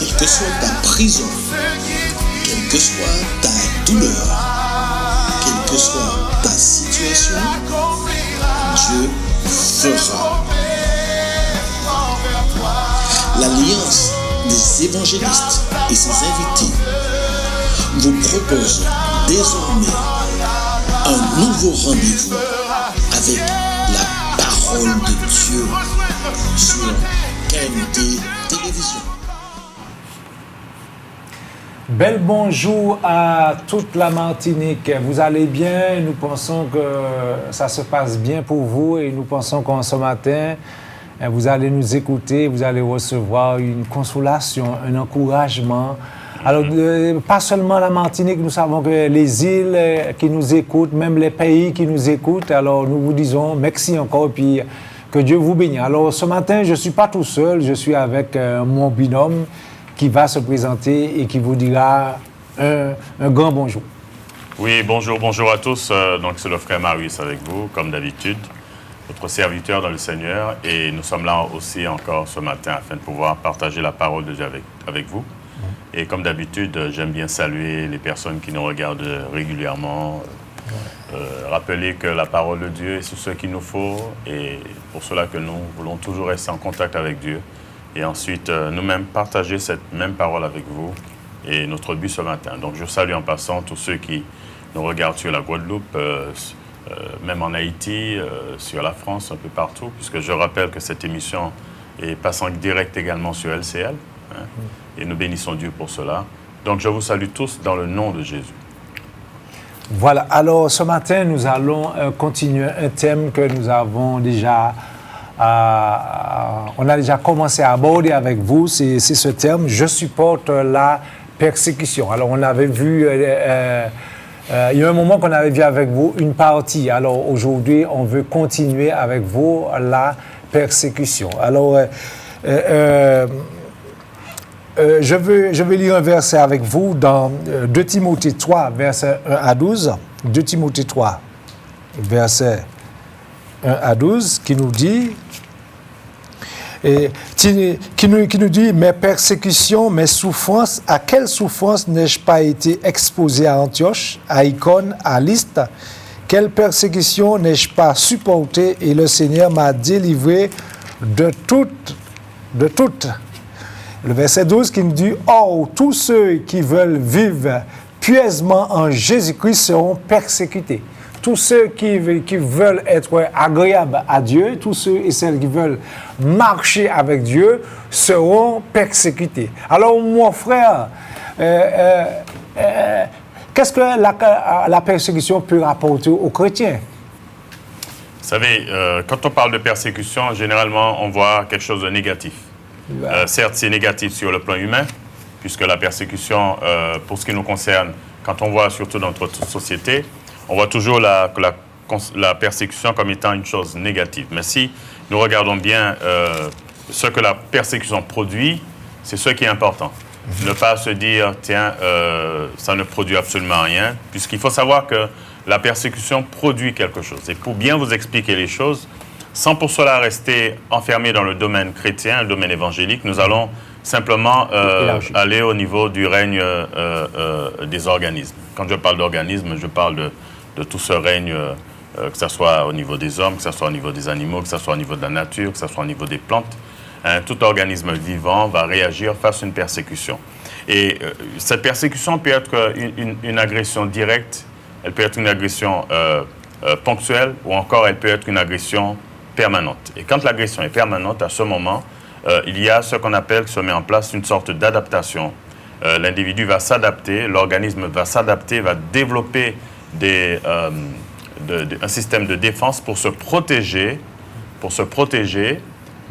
quelle que soit ta prison, quelle que soit ta douleur, quelle que soit ta situation, Dieu fera. L'Alliance des évangélistes et ses invités vous propose désormais un nouveau rendez-vous avec la parole de Dieu sur KMT Télévision. Bel bonjour à toute la Martinique. Vous allez bien? Nous pensons que ça se passe bien pour vous et nous pensons qu'en ce matin, vous allez nous écouter, vous allez recevoir une consolation, un encouragement. Alors, pas seulement la Martinique, nous savons que les îles qui nous écoutent, même les pays qui nous écoutent, alors nous vous disons merci encore, puis que Dieu vous bénisse. Alors, ce matin, je ne suis pas tout seul, je suis avec mon binôme qui va se présenter et qui vous dira un grand bonjour. Oui, bonjour à tous. Donc, c'est le frère Marius avec vous, comme d'habitude, votre serviteur dans le Seigneur. Et nous sommes là aussi encore ce matin afin de pouvoir partager la parole de Dieu avec vous. Et comme d'habitude, j'aime bien saluer les personnes qui nous regardent régulièrement. Rappeler que la parole de Dieu est ce qu'il nous faut. Et pour cela que nous voulons toujours rester en contact avec Dieu. Et ensuite, nous-mêmes partager cette même parole avec vous. Et notre but ce matin. Donc, je salue en passant tous ceux qui nous regardent sur la Guadeloupe, même en Haïti, sur la France, un peu partout. Puisque je rappelle que cette émission est passant direct également sur LCL. Hein, et nous bénissons Dieu pour cela. Donc, je vous salue tous dans le nom de Jésus. Voilà. Alors, ce matin, nous allons continuer un thème que nous avons déjà... on a déjà commencé à aborder avec vous, c'est ce terme « Je supporte la persécution ». Alors, on avait vu, il y a un moment qu'on avait vu avec vous une partie. Alors, aujourd'hui, on veut continuer avec vous la persécution. Alors, je vais lire un verset avec vous dans 2 Timothée 3, versets 1 à 12. 2 Timothée 3, versets 1 à 12, qui nous dit... qui nous dit « Mes persécutions, mes souffrances, à quelle souffrance n'ai-je pas été exposé à Antioche, à Icône, à Lystre? Quelle persécution n'ai-je pas supporté et le Seigneur m'a délivré de toutes. » Le verset 12 qui nous dit « Or, tous ceux qui veulent vivre pieusement en Jésus-Christ seront persécutés. » Tous ceux qui veulent être agréables à Dieu, tous ceux et celles qui veulent marcher avec Dieu seront persécutés. Alors, mon frère, qu'est-ce que la persécution peut rapporter aux chrétiens? Vous savez, quand on parle de persécution, généralement, on voit quelque chose de négatif. Certes, c'est négatif sur le plan humain, puisque la persécution, pour ce qui nous concerne, quand on voit surtout dans notre société, on voit toujours la persécution comme étant une chose négative. Mais si nous regardons bien ce que la persécution produit, c'est ce qui est important. Ne pas se dire, tiens, ça ne produit absolument rien, puisqu'il faut savoir que la persécution produit quelque chose. Et pour bien vous expliquer les choses, sans pour cela rester enfermé dans le domaine chrétien, le domaine évangélique, nous allons simplement aller au niveau du règne des organismes. Quand je parle d'organismes, je parle de tout ce règne, que ce soit au niveau des hommes, que ce soit au niveau des animaux, que ce soit au niveau de la nature, que ce soit au niveau des plantes. Tout organisme vivant va réagir face à une persécution. Et cette persécution peut être une agression directe, elle peut être une agression ponctuelle, ou encore elle peut être une agression permanente. Et quand l'agression est permanente, à ce moment, il y a ce qu'on appelle, se met en place une sorte d'adaptation. L'individu va s'adapter, l'organisme va s'adapter, va développer un système de défense pour se protéger.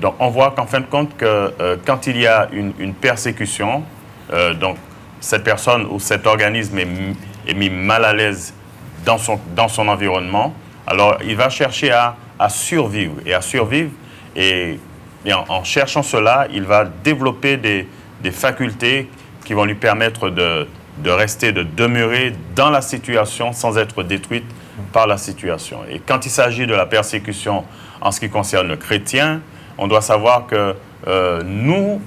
Donc, on voit qu'en fin de compte, quand il y a une persécution, donc cette personne ou cet organisme est mis mal à l'aise dans son environnement, alors il va chercher à survivre. Et à survivre, et en cherchant cela, il va développer des facultés qui vont lui permettre de rester, de demeurer dans la situation sans être détruite par la situation. Et quand il s'agit de la persécution en ce qui concerne le chrétien, on doit savoir que nous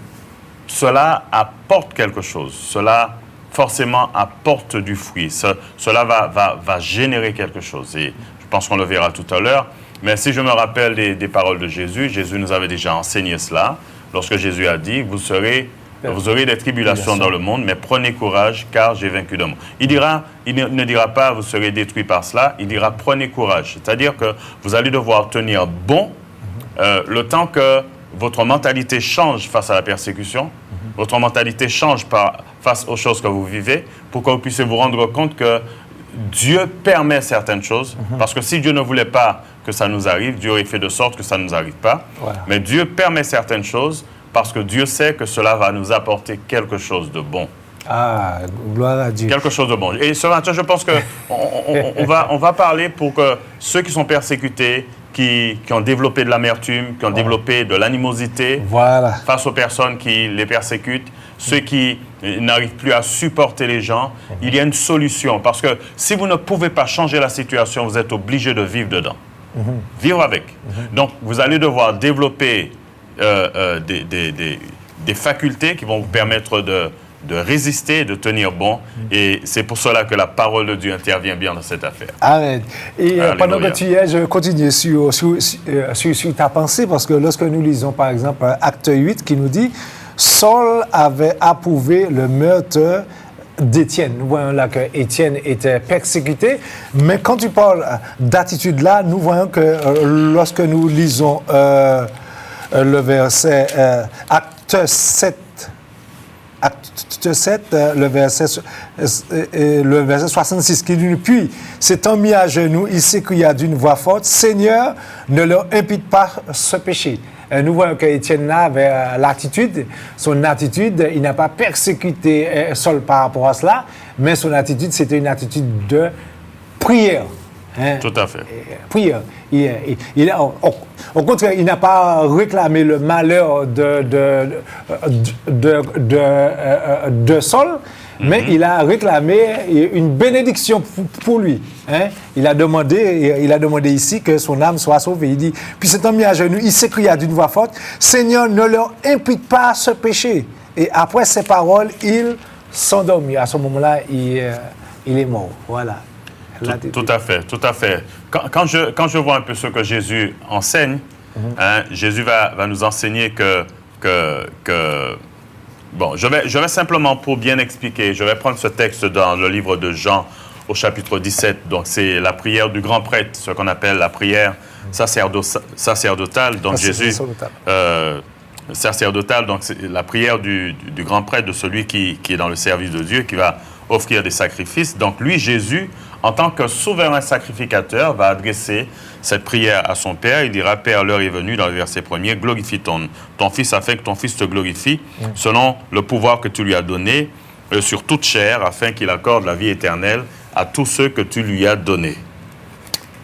cela apporte quelque chose. Cela, forcément, apporte du fruit. Cela va générer quelque chose. Et je pense qu'on le verra tout à l'heure. Mais si je me rappelle des paroles de Jésus, Jésus nous avait déjà enseigné cela. Lorsque Jésus a dit, vous aurez des tribulations dans le monde, mais prenez courage, car j'ai vaincu le monde. Il ne dira pas, vous serez détruits par cela. Il dira, prenez courage. C'est-à-dire que vous allez devoir tenir bon le temps que votre mentalité change face à la persécution, votre mentalité change face aux choses que vous vivez, pour que vous puissiez vous rendre compte que Dieu permet certaines choses, parce que si Dieu ne voulait pas que ça nous arrive, Dieu aurait fait de sorte que ça ne nous arrive pas. Voilà. Mais Dieu permet certaines choses parce que Dieu sait que cela va nous apporter quelque chose de bon. Ah, gloire à Dieu. Quelque chose de bon. Et ce matin, je pense qu'on va parler pour que ceux qui sont persécutés, qui ont développé de l'amertume, qui ont développé de l'animosité face aux personnes qui les persécutent, ceux qui n'arrivent plus à supporter les gens, il y a une solution. Parce que si vous ne pouvez pas changer la situation, vous êtes obligé de vivre dedans. Vivre avec. Donc, vous allez devoir développer des facultés qui vont vous permettre de résister, de tenir bon. Et c'est pour cela que la parole de Dieu intervient bien dans cette affaire. Amen. Et pendant que tu y es, je continue sur ta pensée, parce que lorsque nous lisons, par exemple, Acte 8, qui nous dit « Saul avait approuvé le meurtre d'Étienne ». Nous voyons là qu'Étienne était persécuté. Mais quand tu parles d'attitude là, nous voyons que lorsque nous lisons le verset Acte 7, le verset 66, qui dit « Puis, s'étant mis à genoux, il s'écria d'une voix forte, « Seigneur, ne leur impute pas ce péché. » Nous voyons qu'Étienne avait l'attitude, son attitude, il n'a pas persécuté Saul par rapport à cela, mais son attitude, c'était une attitude de prière. Hein? Tout à fait. Prière. Au contraire, il n'a pas réclamé le malheur de Saul, mais il a réclamé une bénédiction pour lui. Hein? Il a demandé ici que son âme soit sauvée. Il dit, puis s'étant mis à genoux, il s'écria d'une voix forte, « Seigneur, ne leur impute pas ce péché. » Et après ces paroles, il s'endormit. À ce moment-là, il est mort. Voilà. Tout à fait, tout à fait. Quand je vois un peu ce que Jésus enseigne, Jésus va nous enseigner que bon, je vais simplement, pour bien expliquer, je vais prendre ce texte dans le livre de Jean au chapitre 17. Donc, c'est la prière du grand prêtre, ce qu'on appelle la prière sacerdotale. Donc, Jésus... sacerdotale, donc c'est la prière du grand prêtre, de celui qui est dans le service de Dieu, qui va offrir des sacrifices. Donc, lui, Jésus, en tant que souverain sacrificateur, va adresser cette prière à son Père. Il dira, « Père, l'heure est venue », dans le verset 1er, « Glorifie ton Fils, afin que ton Fils te glorifie, selon le pouvoir que tu lui as donné sur toute chair, afin qu'il accorde la vie éternelle à tous ceux que tu lui as donnés. »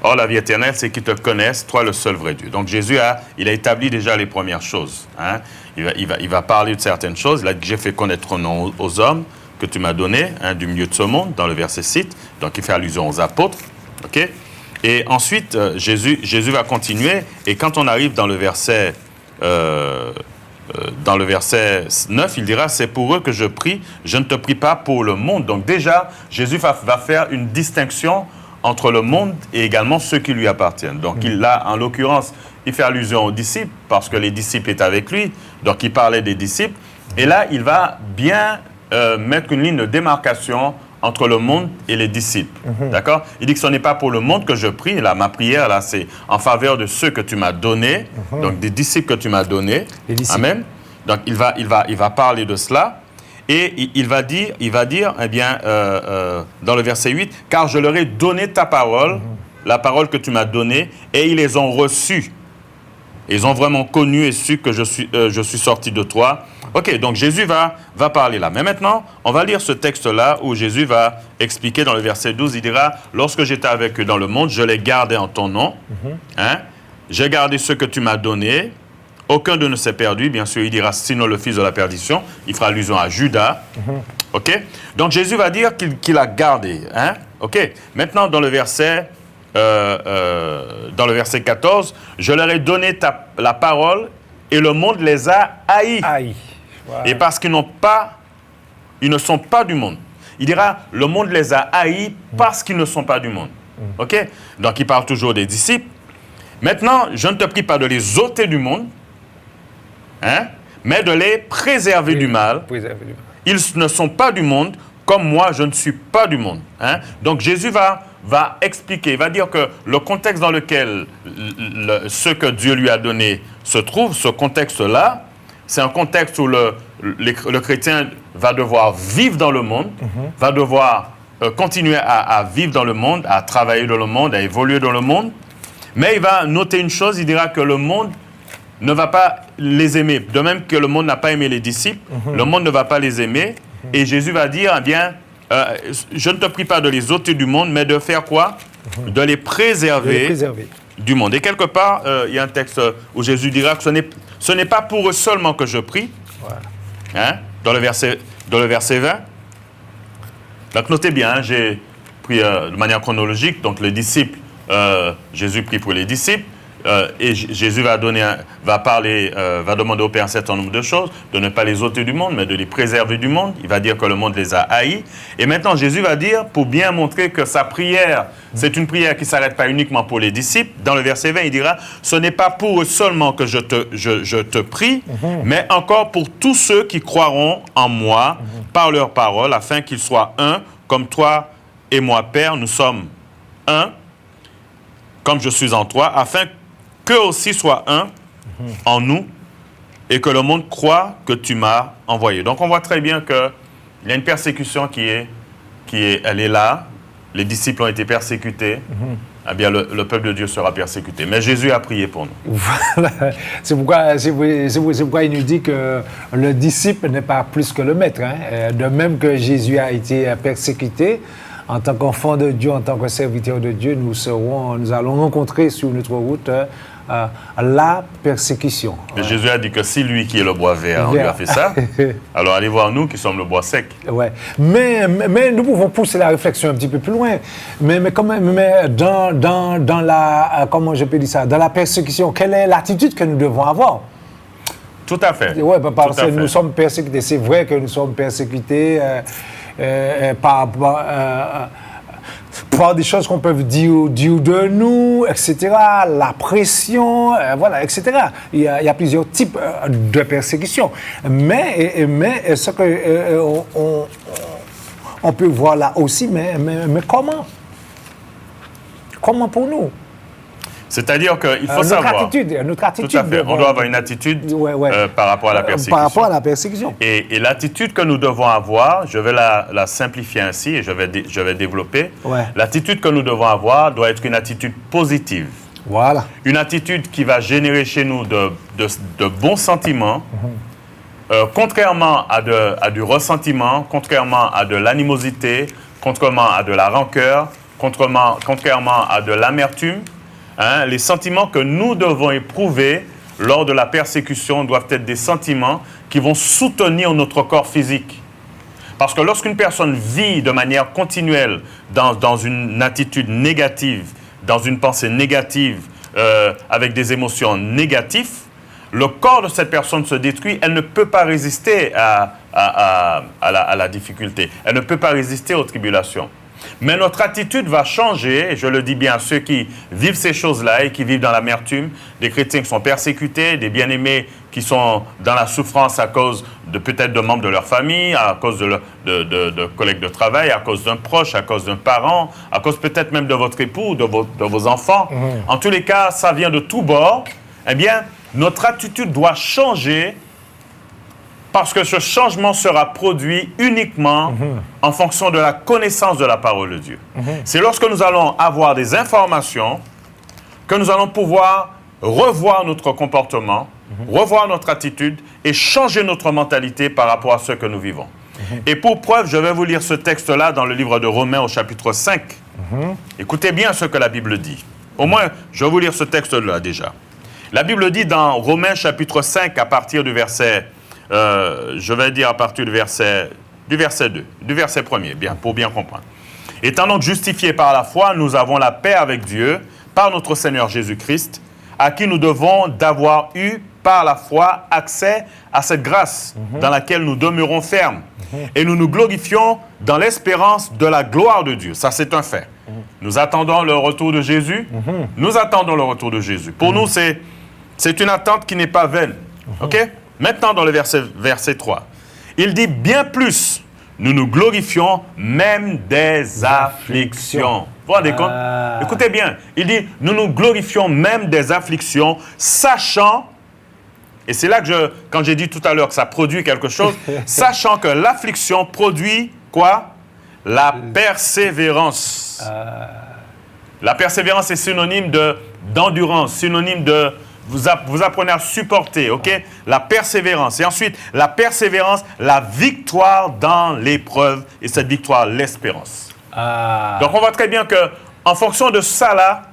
Or, la vie éternelle, c'est qu'ils te connaissent, toi, le seul vrai Dieu. Donc, Jésus il a établi déjà les premières choses. Hein? Il va parler de certaines choses. Il a dit, j'ai fait connaître ton nom aux hommes que tu m'as donné, du milieu de ce monde, dans le verset 6. Donc, il fait allusion aux apôtres. Okay? Et ensuite, Jésus va continuer. Et quand on arrive dans le verset 9, il dira, c'est pour eux que je prie, je ne te prie pas pour le monde. Donc, déjà, Jésus va faire une distinction entre le monde et également ceux qui lui appartiennent. Donc, en l'occurrence, il fait allusion aux disciples, parce que les disciples étaient avec lui, donc il parlait des disciples. Et là, il va bien mettre une ligne de démarcation entre le monde et les disciples. D'accord? Il dit que ce n'est pas pour le monde que je prie. Là, ma prière, là, c'est en faveur de ceux que tu m'as donnés, donc des disciples que tu m'as donnés. Amen. Donc, il va parler de cela. Et il va dire, eh bien, dans le verset 8, « Car je leur ai donné ta parole, la parole que tu m'as donnée, et ils les ont reçus. Ils ont vraiment connu et su que je suis sorti de toi. » OK, donc Jésus va parler là. Mais maintenant, on va lire ce texte-là où Jésus va expliquer dans le verset 12, il dira, « Lorsque j'étais avec eux dans le monde, je les gardais en ton nom. J'ai gardé ce que tu m'as donné. Aucun d'eux ne s'est perdu. » Bien sûr, il dira, « Sinon le fils de la perdition. » Il fera allusion à Judas. OK? Donc, Jésus va dire qu'il a gardé. OK? Maintenant, dans le verset 14, « Je leur ai donné la parole et le monde les a haïs. » Et parce qu'ils ils ne sont pas du monde. Il dira, le monde les a haïs parce qu'ils ne sont pas du monde. OK? Donc, il parle toujours des disciples. Maintenant, je ne te prie pas de les ôter du monde, hein, mais de les préserver du mal. Ils ne sont pas du monde, comme moi, je ne suis pas du monde. Hein? Donc, Jésus va expliquer, il va dire que le contexte dans lequel ce que Dieu lui a donné se trouve, ce contexte-là, c'est un contexte où le chrétien va devoir vivre dans le monde, va devoir continuer à vivre dans le monde, à travailler dans le monde, à évoluer dans le monde. Mais il va noter une chose, il dira que le monde ne va pas les aimer. De même que le monde n'a pas aimé les disciples, le monde ne va pas les aimer. Et Jésus va dire, eh bien, je ne te prie pas de les ôter du monde, mais de faire quoi? De les préserver du monde. Et quelque part, il y a un texte où Jésus dira que ce n'est pas pour eux seulement que je prie. Hein? Dans le verset 20. Donc notez bien, hein, j'ai pris de manière chronologique, donc les disciples, Jésus prie pour les disciples, et Jésus va demander au Père un certain nombre de choses, de ne pas les ôter du monde, mais de les préserver du monde. Il va dire que le monde les a haïs. Et maintenant, Jésus va dire, pour bien montrer que sa prière, c'est une prière qui ne s'arrête pas uniquement pour les disciples. Dans le verset 20, il dira, ce n'est pas pour eux seulement que je te prie, mais encore pour tous ceux qui croiront en moi par leur parole, afin qu'ils soient un, comme toi et moi, Père, nous sommes un, comme je suis en toi, afin qu'eux aussi soient un en nous et que le monde croit que tu m'as envoyé. Donc, on voit très bien qu'il y a une persécution elle est là. Les disciples ont été persécutés. Eh bien, le peuple de Dieu sera persécuté. Mais Jésus a prié pour nous. Voilà. C'est pourquoi il nous dit que le disciple n'est pas plus que le maître. Hein. De même que Jésus a été persécuté, en tant qu'enfant de Dieu, en tant que serviteur de Dieu, nous allons rencontrer sur notre route la persécution. Mais Jésus a dit que si lui qui est le bois vert, on lui a fait ça, alors allez voir nous qui sommes le bois sec. Ouais. Mais nous pouvons pousser la réflexion un petit peu plus loin. Mais dans la, comment je peux dire ça, dans la persécution, quelle est l'attitude que nous devons avoir? Tout à fait. Oui, parce que nous sommes persécutés. C'est vrai que nous sommes persécutés par des choses qu'on peut dire de nous, etc., la pression, voilà, etc. Il y a plusieurs types de persécutions. Mais ce on peut voir là aussi, mais comment? Comment pour nous? C'est-à-dire qu'il faut savoir... Notre attitude. Tout à fait. On doit avoir une attitude par rapport à la persécution. Par rapport à la persécution. Et l'attitude que nous devons avoir, je vais la simplifier ainsi et je vais développer. Ouais. L'attitude que nous devons avoir doit être une attitude positive. Voilà. Une attitude qui va générer chez nous de bons sentiments, contrairement à du ressentiment, contrairement à de l'animosité, contrairement à de la rancœur, contrairement à de l'amertume. Hein, les sentiments que nous devons éprouver lors de la persécution doivent être des sentiments qui vont soutenir notre corps physique. Parce que lorsqu'une personne vit de manière continuelle dans une attitude négative, dans une pensée négative, avec des émotions négatives, le corps de cette personne se détruit, elle ne peut pas résister à la difficulté, elle ne peut pas résister aux tribulations. Mais notre attitude va changer, et je le dis bien à ceux qui vivent ces choses-là et qui vivent dans l'amertume, des chrétiens qui sont persécutés, des bien-aimés qui sont dans la souffrance à cause de peut-être de membres de leur famille, à cause de collègues de travail, à cause d'un proche, à cause d'un parent, à cause peut-être même de votre époux, de vos enfants. En tous les cas, ça vient de tous bords. Eh bien, notre attitude doit changer parce que ce changement sera produit uniquement en fonction de la connaissance de la parole de Dieu. C'est lorsque nous allons avoir des informations que nous allons pouvoir revoir notre comportement, revoir notre attitude et changer notre mentalité par rapport à ce que nous vivons. Et pour preuve, je vais vous lire ce texte-là dans le livre de Romains au chapitre 5. Écoutez bien ce que la Bible dit. Au moins, je vais vous lire ce texte-là déjà. La Bible dit dans Romains chapitre 5 à partir du verset... je vais dire à partir du verset 2, du verset 1er, bien, pour bien comprendre. Étant donc justifiés par la foi, nous avons la paix avec Dieu par notre Seigneur Jésus-Christ, à qui nous devons d'avoir eu par la foi accès à cette grâce dans laquelle nous demeurons fermes. Et nous nous glorifions dans l'espérance de la gloire de Dieu. Ça, c'est un fait. Nous attendons le retour de Jésus. Nous attendons le retour de Jésus. Pour nous, c'est une attente qui n'est pas vaine. OK? Maintenant, dans le verset 3, il dit « Bien plus, nous nous glorifions même des afflictions. » Vous vous rendez compte? Écoutez bien. Il dit « Nous nous glorifions même des afflictions, sachant... » Et c'est là que quand j'ai dit tout à l'heure que ça produit quelque chose, sachant que l'affliction produit quoi? La persévérance. La persévérance est synonyme d'endurance, synonyme de... Vous apprenez à supporter, OK? La persévérance. Et ensuite, la persévérance, la victoire dans l'épreuve. Et cette victoire, l'espérance. Donc, on voit très bien qu'en fonction de ça, là,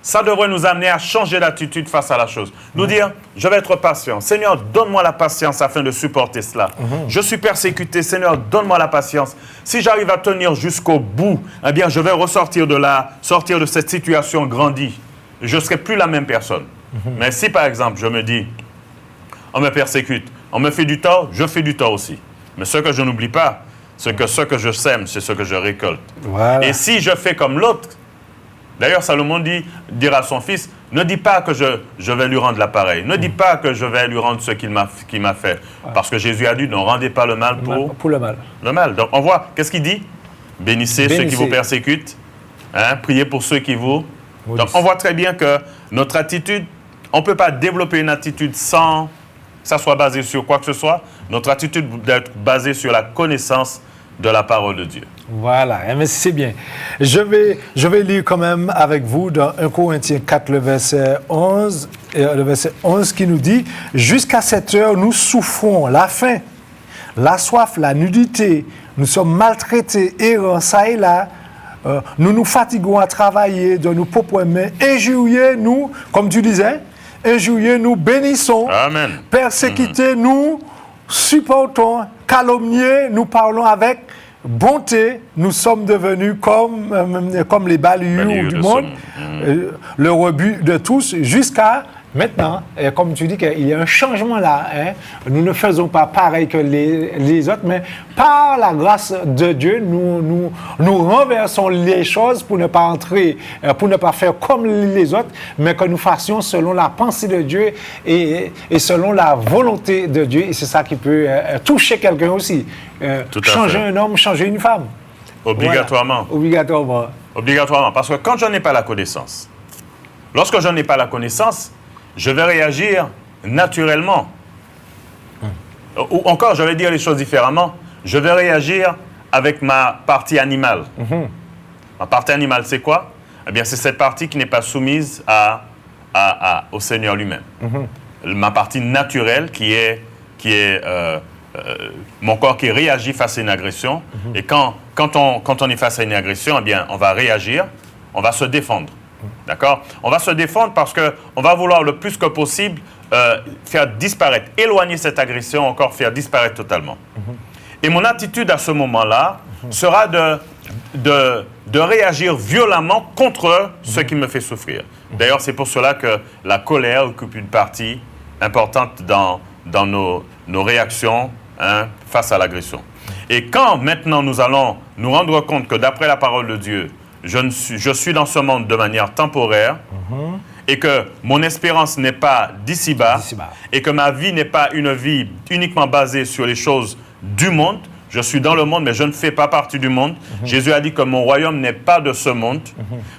ça devrait nous amener à changer d'attitude face à la chose. Nous dire, je vais être patient. Seigneur, donne-moi la patience afin de supporter cela. Je suis persécuté. Seigneur, donne-moi la patience. Si j'arrive à tenir jusqu'au bout, eh bien, je vais ressortir de là, sortir de cette situation grandie. Je ne serai plus la même personne. Mais si, par exemple, je me dis, on me persécute, on me fait du tort, je fais du tort aussi. Mais ce que je n'oublie pas, c'est que ce que je sème, c'est ce que je récolte. Voilà. Et si je fais comme l'autre, d'ailleurs, Salomon dira à son fils, ne dis pas que je vais lui rendre l'appareil. Ne dis pas que je vais lui rendre ce qu'il m'a fait. Parce que Jésus a dit, ne rendez pas le mal pour le mal. Le mal. Donc, on voit, qu'est-ce qu'il dit? Bénissez ceux qui vous persécutent. Priez pour ceux qui vous... Donc, on voit très bien que notre attitude, on ne peut pas développer une attitude sans que ça soit basé sur quoi que ce soit. Notre attitude doit être basée sur la connaissance de la parole de Dieu. Voilà, mais c'est bien. Je vais lire quand même avec vous dans 1 Corinthiens 4, le verset 11 qui nous dit « Jusqu'à cette heure, nous souffrons la faim, la soif, la nudité. Nous sommes maltraités, errants, ça et là. Nous nous fatiguons à travailler de nos propres mains. Injuriés, nous, comme tu disais, injuriés, nous bénissons. Amen. Persécutés, nous supportons. Calomniés, nous parlons avec bonté. Nous sommes devenus comme les balayures du monde, le rebut de tous, jusqu'à maintenant. Et comme tu dis qu'il y a un changement là. Nous ne faisons pas pareil que les autres, mais par la grâce de Dieu, nous renversons les choses pour ne pas entrer, pour ne pas faire comme les autres, mais que nous fassions selon la pensée de Dieu et selon la volonté de Dieu. Et c'est ça qui peut toucher quelqu'un aussi. Changer un homme, changer une femme. Obligatoirement. Voilà. Obligatoirement. Parce que quand je n'ai pas la connaissance, lorsque je n'ai pas la connaissance, je vais réagir naturellement. Ou encore, je vais dire les choses différemment. Je vais réagir avec ma partie animale. Ma partie animale, c'est quoi? Eh bien, c'est cette partie qui n'est pas soumise au Seigneur lui-même. Ma partie naturelle qui est mon corps qui réagit face à une agression. Et quand on est face à une agression, eh bien, on va réagir, on va se défendre. D'accord? On va se défendre parce qu'on va vouloir le plus que possible faire disparaître, éloigner cette agression, encore faire disparaître totalement. Et mon attitude à ce moment-là sera de réagir violemment contre ce qui me fait souffrir. D'ailleurs, c'est pour cela que la colère occupe une partie importante dans nos réactions face à l'agression. Et quand maintenant nous allons nous rendre compte que d'après la parole de Dieu, je suis dans ce monde de manière temporaire et que mon espérance n'est pas d'ici-bas et que ma vie n'est pas une vie uniquement basée sur les choses du monde. Je suis dans le monde, mais je ne fais pas partie du monde. Jésus a dit que mon royaume n'est pas de ce monde.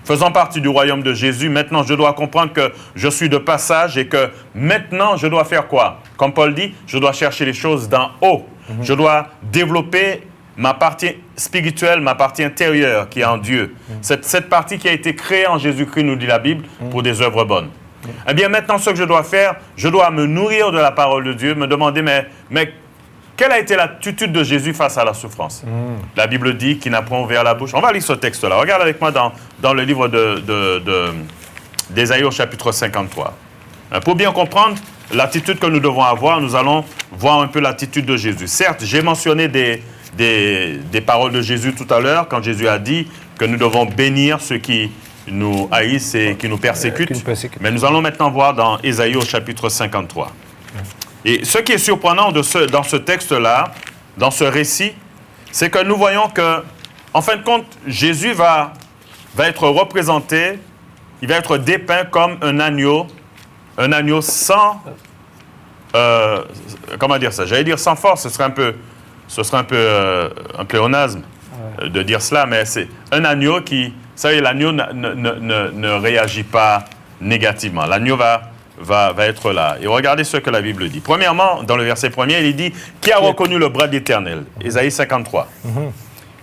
Faisant partie du royaume de Jésus, maintenant je dois comprendre que je suis de passage et que maintenant je dois faire quoi? Comme Paul dit, je dois chercher les choses d'en haut. Je dois développer ma partie spirituelle, ma partie intérieure qui est en Dieu. Cette partie qui a été créée en Jésus-Christ, nous dit la Bible, pour des œuvres bonnes. Eh bien, maintenant, ce que je dois faire, je dois me nourrir de la parole de Dieu, me demander, mais quelle a été l'attitude de Jésus face à la souffrance? La Bible dit qu'il n'a point ouvert la bouche. On va lire ce texte-là. Regarde avec moi dans le livre d'Ésaïe au chapitre 53. Pour bien comprendre l'attitude que nous devons avoir, nous allons voir un peu l'attitude de Jésus. Certes, j'ai mentionné des paroles de Jésus tout à l'heure, quand Jésus a dit que nous devons bénir ceux qui nous haïssent et qui nous persécutent. Mais nous allons maintenant voir dans Ésaïe au chapitre 53. Et ce qui est surprenant dans ce texte-là, dans ce récit, c'est que nous voyons que, en fin de compte, Jésus va être représenté, il va être dépeint comme un agneau sans, comment dire ça? J'allais dire sans force, ce serait un pléonasme de dire cela, mais c'est un agneau qui, vous savez, l'agneau ne réagit pas négativement. L'agneau va être là. Et regardez ce que la Bible dit. Premièrement, dans le verset 1er, il dit « Qui a reconnu le bras de l'Éternel » Ésaïe 53.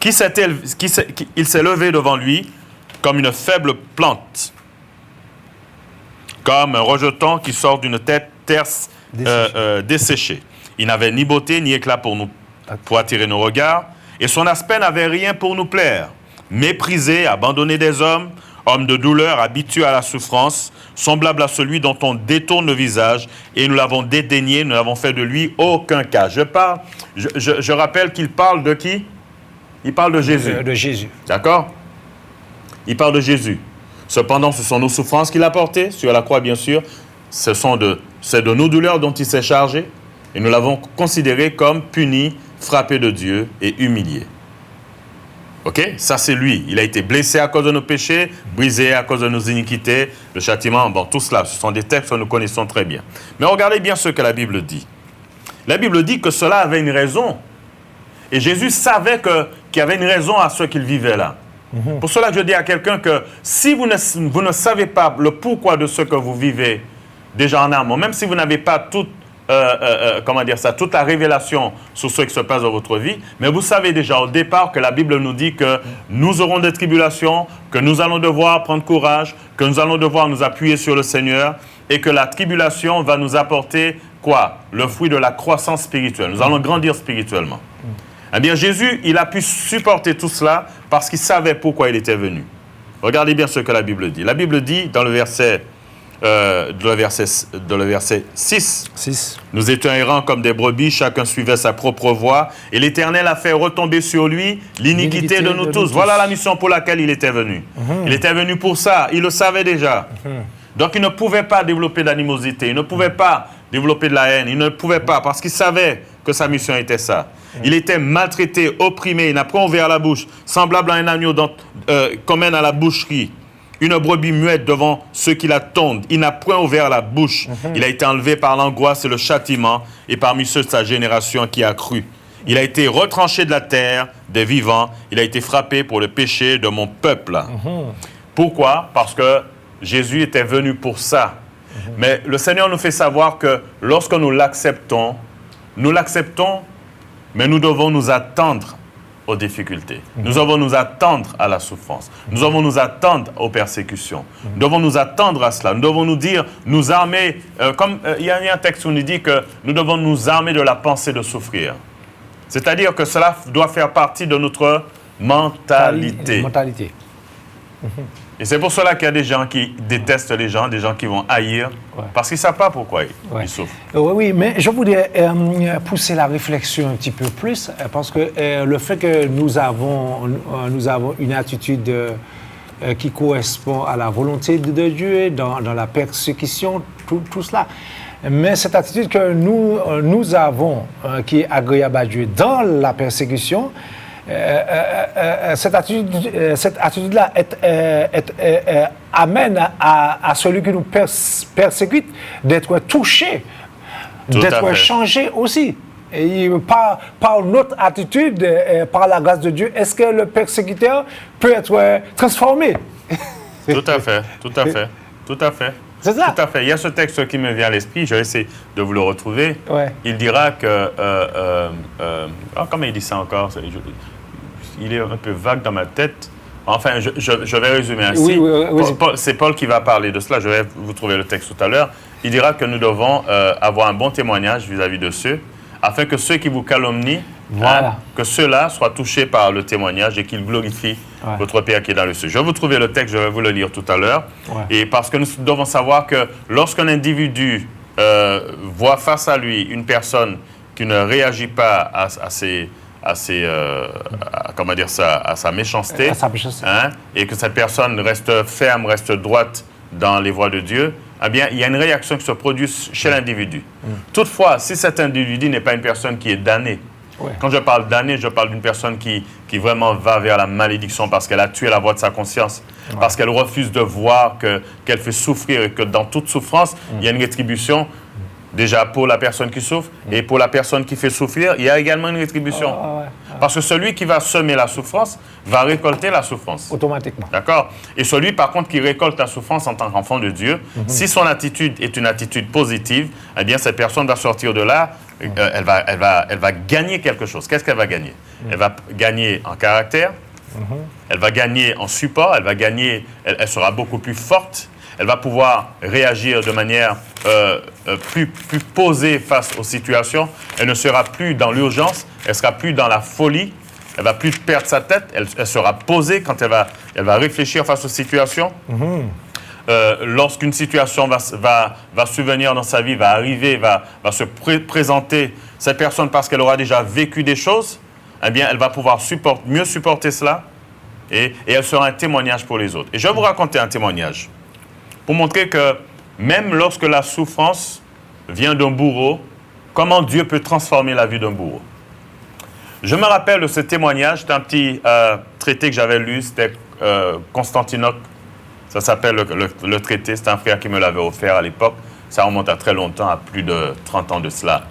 Il s'est levé devant lui comme une faible plante, comme un rejeton qui sort d'une terre desséchée. Il n'avait ni beauté ni éclat pour attirer nos regards, et son aspect n'avait rien pour nous plaire. Méprisé, abandonné des hommes, homme de douleur, habitué à la souffrance, semblable à celui dont on détourne le visage, et nous l'avons dédaigné, nous n'avons fait de lui aucun cas. Je rappelle qu'il parle de qui? Il parle de Jésus. De Jésus. D'accord? Il parle de Jésus. Cependant, ce sont nos souffrances qu'il a portées, sur la croix bien sûr. C'est de nos douleurs dont il s'est chargé, et nous l'avons considéré comme puni, frappé de Dieu et humilié. OK? Ça, c'est lui. Il a été blessé à cause de nos péchés, brisé à cause de nos iniquités, le châtiment. Bon, tout cela, ce sont des textes que nous connaissons très bien. Mais regardez bien ce que la Bible dit. La Bible dit que cela avait une raison. Et Jésus savait qu'il y avait une raison à ce qu'il vivait là. Pour cela, je dis à quelqu'un que si vous ne savez pas le pourquoi de ce que vous vivez déjà en âme, même si vous n'avez pas toute la révélation sur ce qui se passe dans votre vie, mais vous savez déjà au départ que la Bible nous dit que nous aurons des tribulations, que nous allons devoir prendre courage, que nous allons devoir nous appuyer sur le Seigneur et que la tribulation va nous apporter quoi? Le fruit de la croissance spirituelle. Nous allons grandir spirituellement. Eh bien, Jésus, il a pu supporter tout cela parce qu'il savait pourquoi il était venu. Regardez bien ce que la Bible dit. La Bible dit dans le verset 6, « Nous étions errants comme des brebis, chacun suivait sa propre voie, et l'Éternel a fait retomber sur lui l'iniquité de nous tous. » Voilà la mission pour laquelle il était venu. Il était venu pour ça, il le savait déjà. Donc il ne pouvait pas développer d'animosité, il ne pouvait pas développer de la haine, il ne pouvait pas, parce qu'il savait que sa mission était ça. Il était maltraité, opprimé, il n'a point ouvert la bouche, semblable à un agneau qu'on mène à la boucherie. Une brebis muette devant ceux qui la tondent. Il n'a point ouvert la bouche. Il a été enlevé par l'angoisse et le châtiment, et parmi ceux de sa génération qui a cru. Il a été retranché de la terre des vivants. Il a été frappé pour le péché de mon peuple. Pourquoi? Parce que Jésus était venu pour ça. Mais le Seigneur nous fait savoir que lorsque nous l'acceptons, mais nous devons nous attendre aux difficultés. Nous devons nous attendre à la souffrance. Nous devons nous attendre aux persécutions. Nous devons nous attendre à cela. Nous devons nous armer, comme il y a un texte où nous dit que nous devons nous armer de la pensée de souffrir. C'est-à-dire que cela doit faire partie de notre mentalité. Et c'est pour cela qu'il y a des gens qui détestent les gens, des gens qui vont haïr, parce qu'ils ne savent pas pourquoi ils souffrent. Oui, mais je voudrais pousser la réflexion un petit peu plus, parce que le fait que nous avons une attitude qui correspond à la volonté de Dieu, dans la persécution, tout cela. Mais cette attitude que nous avons, qui est agréable à Dieu dans la persécution, cette attitude-là amène à celui qui nous persécute d'être touché, d'être changé aussi. Et par notre attitude, par la grâce de Dieu, est-ce que le persécuteur peut être transformé? Tout à fait. C'est ça. Tout à fait. Il y a ce texte qui me vient à l'esprit, je vais essayer de vous le retrouver. Il dira que... comment il dit ça encore? Il est un peu vague dans ma tête. Enfin, je vais résumer ainsi. Oui. C'est Paul qui va parler de cela. Je vais vous trouver le texte tout à l'heure. Il dira que nous devons avoir un bon témoignage vis-à-vis de ceux, afin que ceux qui vous calomnient, que ceux-là soient touchés par le témoignage et qu'ils glorifient votre Père qui est dans le ciel. Je vais vous trouver le texte, je vais vous le lire tout à l'heure. Et parce que nous devons savoir que lorsqu'un individu voit face à lui une personne qui ne réagit pas à sa méchanceté, et que cette personne reste ferme, reste droite dans les voies de Dieu, eh bien, il y a une réaction qui se produit chez l'individu. Toutefois, si cet individu n'est pas une personne qui est damnée, quand je parle damnée, je parle d'une personne qui vraiment va vers la malédiction parce qu'elle a tué la voix de sa conscience, parce qu'elle refuse de voir qu'elle fait souffrir et que dans toute souffrance, il y a une rétribution. Déjà pour la personne qui souffre et pour la personne qui fait souffrir, il y a également une rétribution. Parce que celui qui va semer la souffrance va récolter la souffrance. Automatiquement. D'accord? Et celui, par contre, qui récolte la souffrance en tant qu'enfant de Dieu, si son attitude est une attitude positive, eh bien, cette personne va sortir de là, elle va gagner quelque chose. Qu'est-ce qu'elle va gagner? Elle va gagner en caractère, elle va gagner en support, elle sera beaucoup plus forte. Elle va pouvoir réagir de manière plus posée face aux situations. Elle ne sera plus dans l'urgence, elle ne sera plus dans la folie, elle ne va plus perdre sa tête, elle sera posée quand elle va réfléchir face aux situations. Lorsqu'une situation va survenir dans sa vie, va arriver, va se présenter, cette personne, parce qu'elle aura déjà vécu des choses, eh bien, elle va pouvoir mieux supporter cela et elle sera un témoignage pour les autres. Et je vais vous raconter un témoignage. Pour montrer que même lorsque la souffrance vient d'un bourreau, comment Dieu peut transformer la vie d'un bourreau. Je me rappelle de ce témoignage, c'était un petit traité que j'avais lu, c'était Constantinople, ça s'appelle le traité, c'est un frère qui me l'avait offert à l'époque, ça remonte à très longtemps, à plus de 30 ans de cela.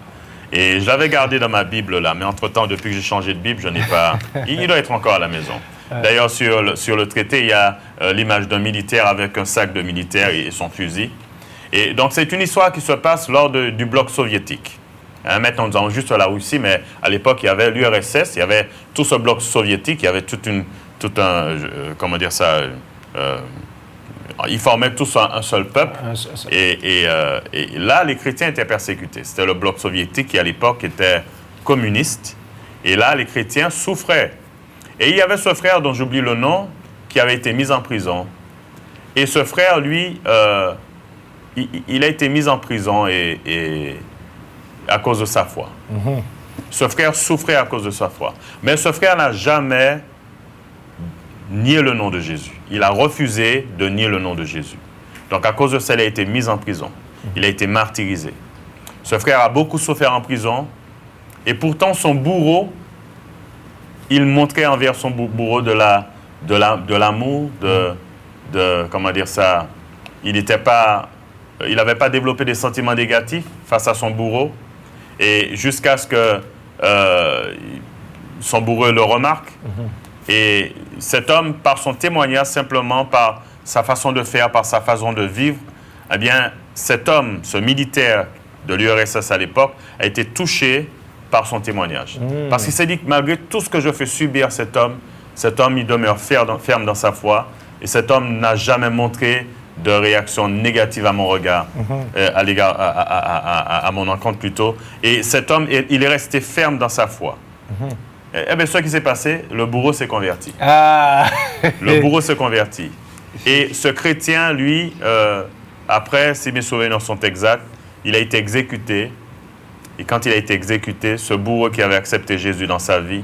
Et je l'avais gardé dans ma Bible là, mais entre-temps, depuis que j'ai changé de Bible, je n'ai pas... Il doit être encore à la maison. D'ailleurs, sur le traité, il y a l'image d'un militaire avec un sac de militaire et son fusil. Et donc, c'est une histoire qui se passe lors du bloc soviétique. Maintenant, nous avons juste la Russie, mais à l'époque, il y avait l'URSS, il y avait tout ce bloc soviétique, il y avait comment dire ça, ils formaient tous un seul peuple. Et là, les chrétiens étaient persécutés. C'était le bloc soviétique qui, à l'époque, était communiste. Et là, les chrétiens souffraient. Et il y avait ce frère dont j'oublie le nom, qui avait été mis en prison. Et ce frère, lui, il a été mis en prison à cause de sa foi. Ce frère souffrait à cause de sa foi. Mais ce frère n'a jamais nié le nom de Jésus. Il a refusé de nier le nom de Jésus. Donc à cause de ça, il a été mis en prison. Il a été martyrisé. Ce frère a beaucoup souffert en prison. Et pourtant, son bourreau, il montrait envers son bourreau de l'amour, comment dire ça, il n'avait pas développé des sentiments négatifs face à son bourreau, et jusqu'à ce que son bourreau le remarque. Et cet homme, par son témoignage, simplement par sa façon de faire, par sa façon de vivre, eh bien, cet homme, ce militaire de l'URSS à l'époque, a été touché par son témoignage. Parce qu'il s'est dit que malgré tout ce que je fais subir cet homme, il demeure ferme dans sa foi. Et cet homme n'a jamais montré de réaction négative à mon regard, à l'égard, à mon encontre plutôt. Et cet homme, il est resté ferme dans sa foi. Eh bien, ce qui s'est passé, le bourreau s'est converti. Le bourreau s'est converti. Et ce chrétien, lui, après, si mes souvenirs sont exacts, il a été exécuté. Et quand il a été exécuté, ce bourreau qui avait accepté Jésus dans sa vie,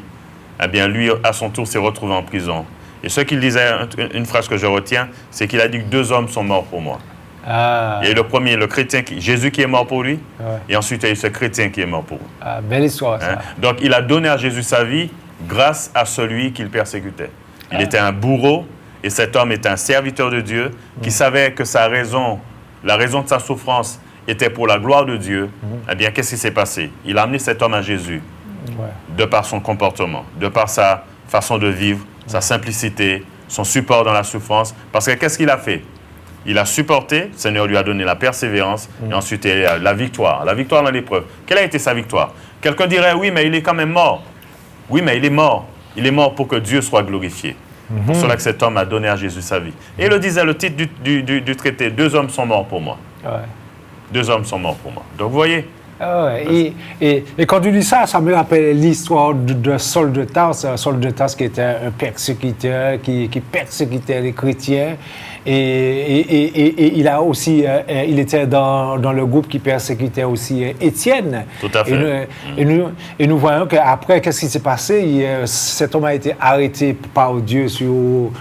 eh bien, lui, à son tour, s'est retrouvé en prison. Et ce qu'il disait, une phrase que je retiens, c'est qu'il a dit que 2 hommes sont morts pour moi. Il y a eu le premier, le chrétien, Jésus qui est mort pour lui, et ensuite il y a eu ce chrétien qui est mort pour lui. Belle histoire, ça. Donc, il a donné à Jésus sa vie grâce à celui qu'il persécutait. Il était un bourreau, et cet homme était un serviteur de Dieu qui savait que la raison de sa souffrance était pour la gloire de Dieu. Eh bien, qu'est-ce qui s'est passé? Il a amené cet homme à Jésus, de par son comportement, de par sa façon de vivre, sa simplicité, son support dans la souffrance. Parce que qu'est-ce qu'il a fait? Il a supporté, le Seigneur lui a donné la persévérance, et ensuite la victoire dans l'épreuve. Quelle a été sa victoire? Quelqu'un dirait, oui, mais il est quand même mort. Oui, mais il est mort. Il est mort pour que Dieu soit glorifié. C'est pour cela que cet homme a donné à Jésus sa vie. Et il le disait, le titre du traité, 2 hommes sont morts pour moi. 2 hommes sont morts pour moi. Donc, vous voyez. Et quand tu dis ça, ça me rappelle l'histoire de Saul de Tarse. Saul de Tarse qui était un persécuteur, qui persécutait les chrétiens. Et il a aussi, il était dans le groupe qui persécutait aussi Étienne. Tout à fait. Et nous voyons qu'après, qu'est-ce qui s'est passé? Cet homme a été arrêté par Dieu sur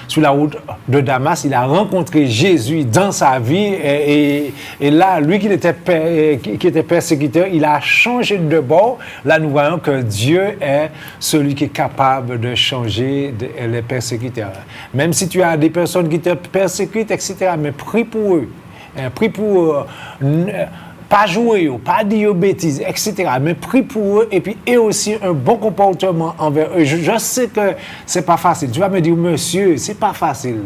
sur la route de Damas, il a rencontré Jésus dans sa vie et là, lui qui était persécuteur, il a changé de bord. Là, nous voyons que Dieu est celui qui est capable de changer les persécuteurs. Même si tu as des personnes qui te persécutent, etc., mais prie pour eux. Prie pour pas jouer, pas dire bêtises, etc. Mais prie pour eux et puis et aussi un bon comportement envers eux. Je sais que c'est pas facile. Tu vas me dire, monsieur, c'est pas facile.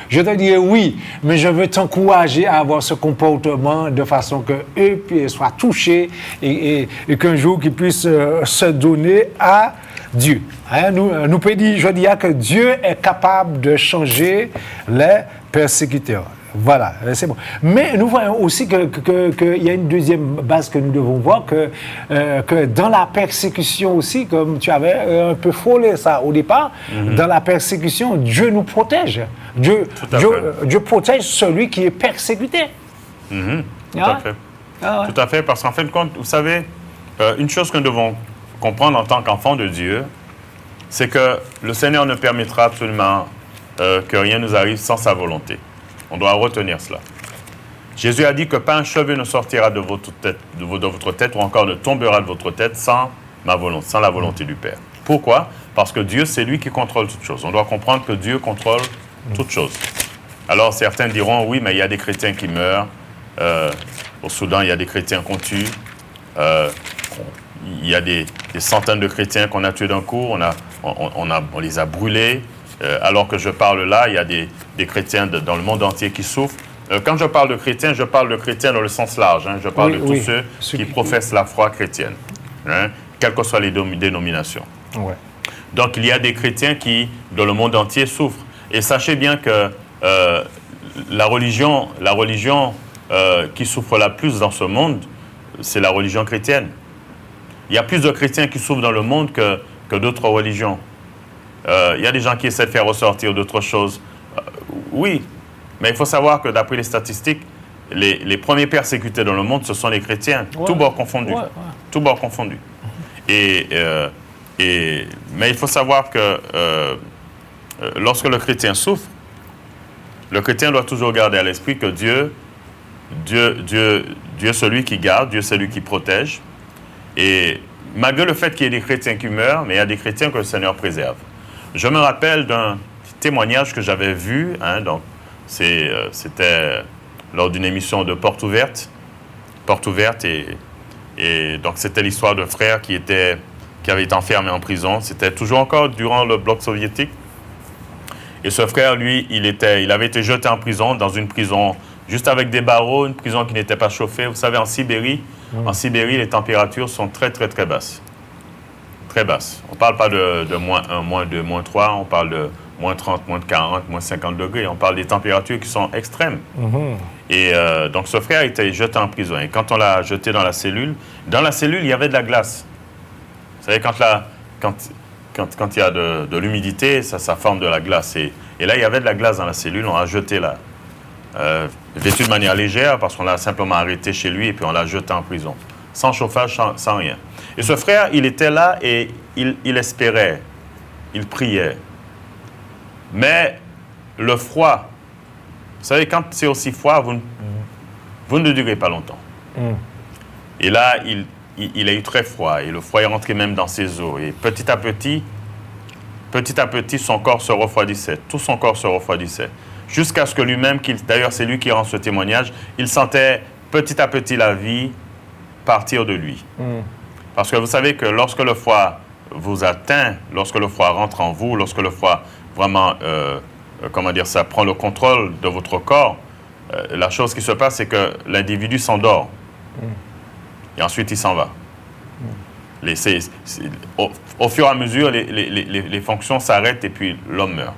Je te dirai oui, mais je veux t'encourager à avoir ce comportement de façon que eux soient touchés et qu'un jour qu'ils puissent se donner à Dieu. Hein, nous pouvons dire, je dis que Dieu est capable de changer les persécuteurs. Voilà, c'est bon. Mais nous voyons aussi qu'il y a une deuxième base que nous devons voir, que dans la persécution aussi, comme tu avais un peu frôlé ça au départ, dans la persécution, Dieu nous protège. Dieu protège celui qui est persécuté. Tout à fait. Tout à fait, parce qu'en fin de compte, vous savez, une chose que nous devons comprendre en tant qu'enfants de Dieu, c'est que le Seigneur ne permettra absolument que rien nous arrive sans sa volonté. On doit retenir cela. Jésus a dit que pas un cheveu ne sortira de votre tête ou encore ne tombera de votre tête sans ma volonté, sans la volonté du Père. Pourquoi? Parce que Dieu, c'est lui qui contrôle toutes choses. On doit comprendre que Dieu contrôle toutes choses. Alors certains diront, oui, mais il y a des chrétiens qui meurent. Au Soudan, il y a des chrétiens qu'on tue. Il y a des centaines de chrétiens qu'on a tués d'un coup. On les a brûlés. Alors que je parle là, il y a des chrétiens dans le monde entier qui souffrent. Quand je parle de chrétiens dans le sens large. Hein. Je parle de tous ceux qui professent la foi chrétienne, hein, quelles que soient les dénominations. Ouais. Donc, il y a des chrétiens qui, dans le monde entier, souffrent. Et sachez bien que la religion qui souffre la plus dans ce monde, c'est la religion chrétienne. Il y a plus de chrétiens qui souffrent dans le monde que d'autres religions. Il y a des gens qui essaient de faire ressortir d'autres choses. Oui, mais il faut savoir que d'après les statistiques, les premiers persécutés dans le monde, ce sont les chrétiens, tous bords confondus. Tous bords confondus. Mais il faut savoir que lorsque le chrétien souffre, le chrétien doit toujours garder à l'esprit que Dieu est celui qui garde, Dieu est celui qui protège. Et malgré le fait qu'il y ait des chrétiens qui meurent, mais il y a des chrétiens que le Seigneur préserve. Je me rappelle d'un témoignage que j'avais vu, hein, donc c'était lors d'une émission de Porte Ouverte, et donc c'était l'histoire d'un frère qui avait été enfermé en prison. C'était toujours encore durant le bloc soviétique. Et ce frère, lui, il avait été jeté en prison, dans une prison juste avec des barreaux, une prison qui n'était pas chauffée. Vous savez, en Sibérie, les températures sont très, très, très basses. Très basses. On ne parle pas de moins 1, moins 2, moins 3, on parle de moins 30, moins 40, moins 50 degrés. On parle des températures qui sont extrêmes. Et donc, ce frère était jeté en prison. Et quand on l'a jeté dans la cellule, il y avait de la glace. Vous savez, quand il y a de l'humidité, ça forme de la glace. Et là, il y avait de la glace dans la cellule. On l'a jeté là, vêtu de manière légère, parce qu'on l'a simplement arrêté chez lui et puis on l'a jeté en prison. Sans chauffage, sans rien. Et ce frère, il était là et il espérait, il priait. Mais le froid, vous savez, quand c'est aussi froid, vous ne durez pas longtemps. Et là, il a eu très froid et le froid est rentré même dans ses os. Et petit à petit, son corps se refroidissait. Tout son corps se refroidissait. Jusqu'à ce que lui-même, d'ailleurs c'est lui qui rend ce témoignage, il sentait petit à petit la vie partir de lui. Parce que vous savez que lorsque le froid vous atteint, lorsque le froid rentre en vous, lorsque le froid vraiment, ça prend le contrôle de votre corps, la chose qui se passe, c'est que l'individu s'endort. Et ensuite, il s'en va. Au fur et à mesure, les fonctions s'arrêtent et puis l'homme meurt.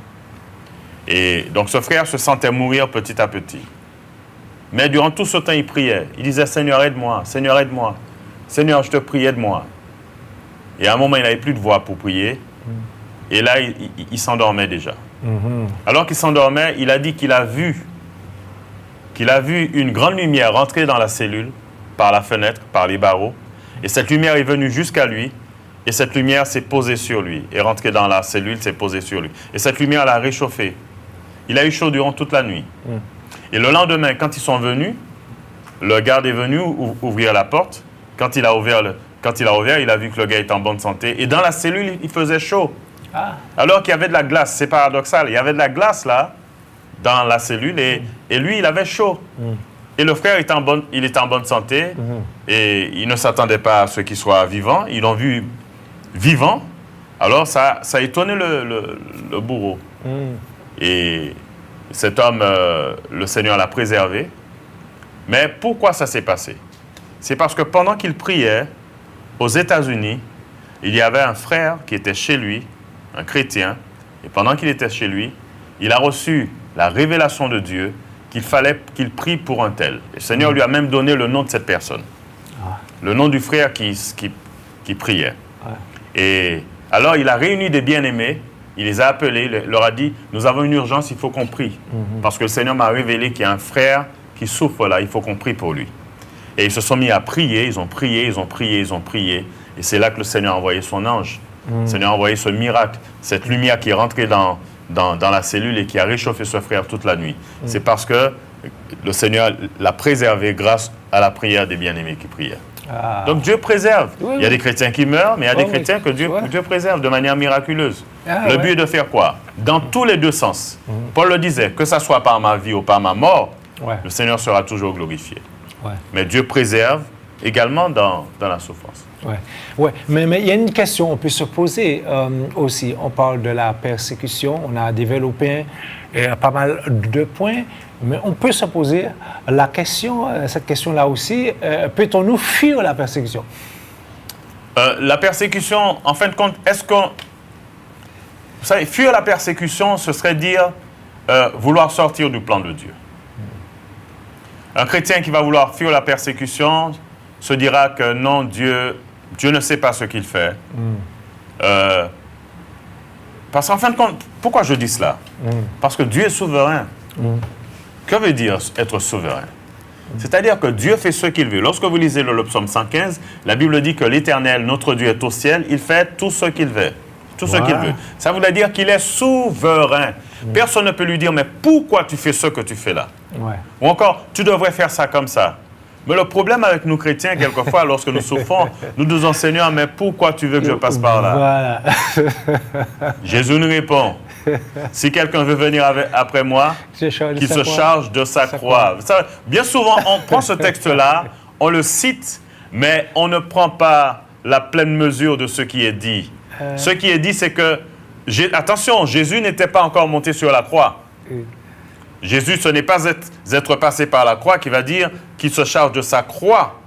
Et donc, ce frère se sentait mourir petit à petit. Mais durant tout ce temps, il priait. Il disait, Seigneur, aide-moi. Seigneur, aide-moi. Seigneur, je te prie, aide-moi. Et à un moment, il n'avait plus de voix pour prier. Et là, il s'endormait déjà. Alors qu'il s'endormait, il a dit qu'il a vu une grande lumière rentrer dans la cellule, par la fenêtre, par les barreaux. Et cette lumière est venue jusqu'à lui. Et cette lumière s'est posée sur lui, est rentrée dans la cellule, s'est posée sur lui. Et cette lumière l'a réchauffé. Il a eu chaud durant toute la nuit. Et le lendemain, quand ils sont venus, le garde est venu ouvrir la porte. Quand il a ouvert, il a vu que le gars était en bonne santé. Et dans la cellule, il faisait chaud. Alors qu'il y avait de la glace. C'est paradoxal. Il y avait de la glace là, dans la cellule, et lui, il avait chaud. Et le frère était en bonne santé, et il ne s'attendait pas à ce qu'il soit vivant. Ils l'ont vu vivant. Alors, ça a étonné le bourreau. Et cet homme, le Seigneur l'a préservé. Mais pourquoi ça s'est passé? C'est parce que pendant qu'il priait, aux États-Unis, il y avait un frère qui était chez lui, un chrétien, et pendant qu'il était chez lui, il a reçu la révélation de Dieu qu'il fallait qu'il prie pour un tel. Et le Seigneur lui a même donné le nom de cette personne, le nom du frère qui priait. Et alors, il a réuni des bien-aimés, il les a appelés, il leur a dit, nous avons une urgence, il faut qu'on prie. Parce que le Seigneur m'a révélé qu'il y a un frère qui souffre là, il faut qu'on prie pour lui. Et ils se sont mis à prier, ils ont prié. Et c'est là que le Seigneur a envoyé son ange. Le Seigneur a envoyé ce miracle, cette lumière qui est rentrée dans la cellule et qui a réchauffé ce frère toute la nuit. C'est parce que le Seigneur l'a préservé grâce à la prière des bien-aimés qui priaient. Donc Dieu préserve. Il y a des chrétiens qui meurent, mais il y a des chrétiens que Dieu préserve de manière miraculeuse. Le but est de faire quoi? Dans tous les deux sens. Paul le disait, que ce soit par ma vie ou par ma mort, le Seigneur sera toujours glorifié. Mais Dieu préserve également dans la souffrance. Mais il y a une question, on peut se poser aussi. On parle de la persécution, on a développé pas mal de points, mais on peut se poser la question, cette question-là aussi, peut-on nous fuir la persécution? La persécution, en fin de compte, est-ce qu'on... Vous savez, fuir la persécution, ce serait dire vouloir sortir du plan de Dieu. Un chrétien qui va vouloir fuir la persécution se dira que non, Dieu ne sait pas ce qu'il fait. Parce qu'en fin de compte, pourquoi je dis cela? Parce que Dieu est souverain. Que veut dire être souverain? C'est-à-dire que Dieu fait ce qu'il veut. Lorsque vous lisez le psaume 115, la Bible dit que l'Éternel, notre Dieu, est au ciel. Il fait tout ce qu'il veut. Tout ce qu'il veut. Ça voudrait dire qu'il est souverain. Personne ne peut lui dire, mais pourquoi tu fais ce que tu fais là? Ou encore, tu devrais faire ça comme ça. Mais le problème avec nous chrétiens, quelquefois, lorsque nous souffrons, nous disons, Seigneur, mais pourquoi tu veux que je passe par là? Jésus nous répond, si quelqu'un veut venir après moi, qu'il se charge de sa croix. Vous savez, bien souvent, on prend ce texte-là, on le cite, mais on ne prend pas la pleine mesure de ce qui est dit. Ce qui est dit, c'est que, attention, Jésus n'était pas encore monté sur la croix. Jésus, ce n'est pas être passé par la croix qui va dire qu'il se charge de sa croix.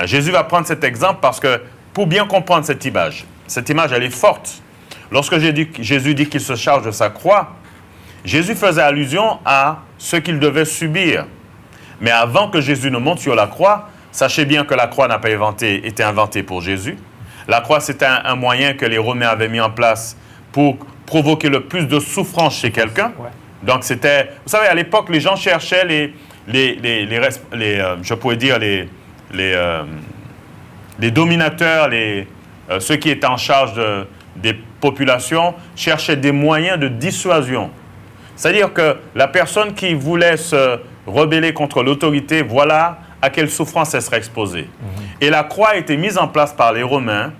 Jésus va prendre cet exemple parce que, pour bien comprendre cette image, elle est forte. Lorsque Jésus dit qu'il se charge de sa croix, Jésus faisait allusion à ce qu'il devait subir. Mais avant que Jésus ne monte sur la croix, sachez bien que la croix n'a pas été inventée pour Jésus. La croix, c'était un moyen que les Romains avaient mis en place pour provoquer le plus de souffrance chez quelqu'un. Donc, c'était... Vous savez, à l'époque, les gens cherchaient je pourrais dire, les dominateurs, ceux qui étaient en charge des populations, cherchaient des moyens de dissuasion. C'est-à-dire que la personne qui voulait se rebeller contre l'autorité, voilà à quelle souffrance elle serait exposée. Et la croix a été mise en place par les Romains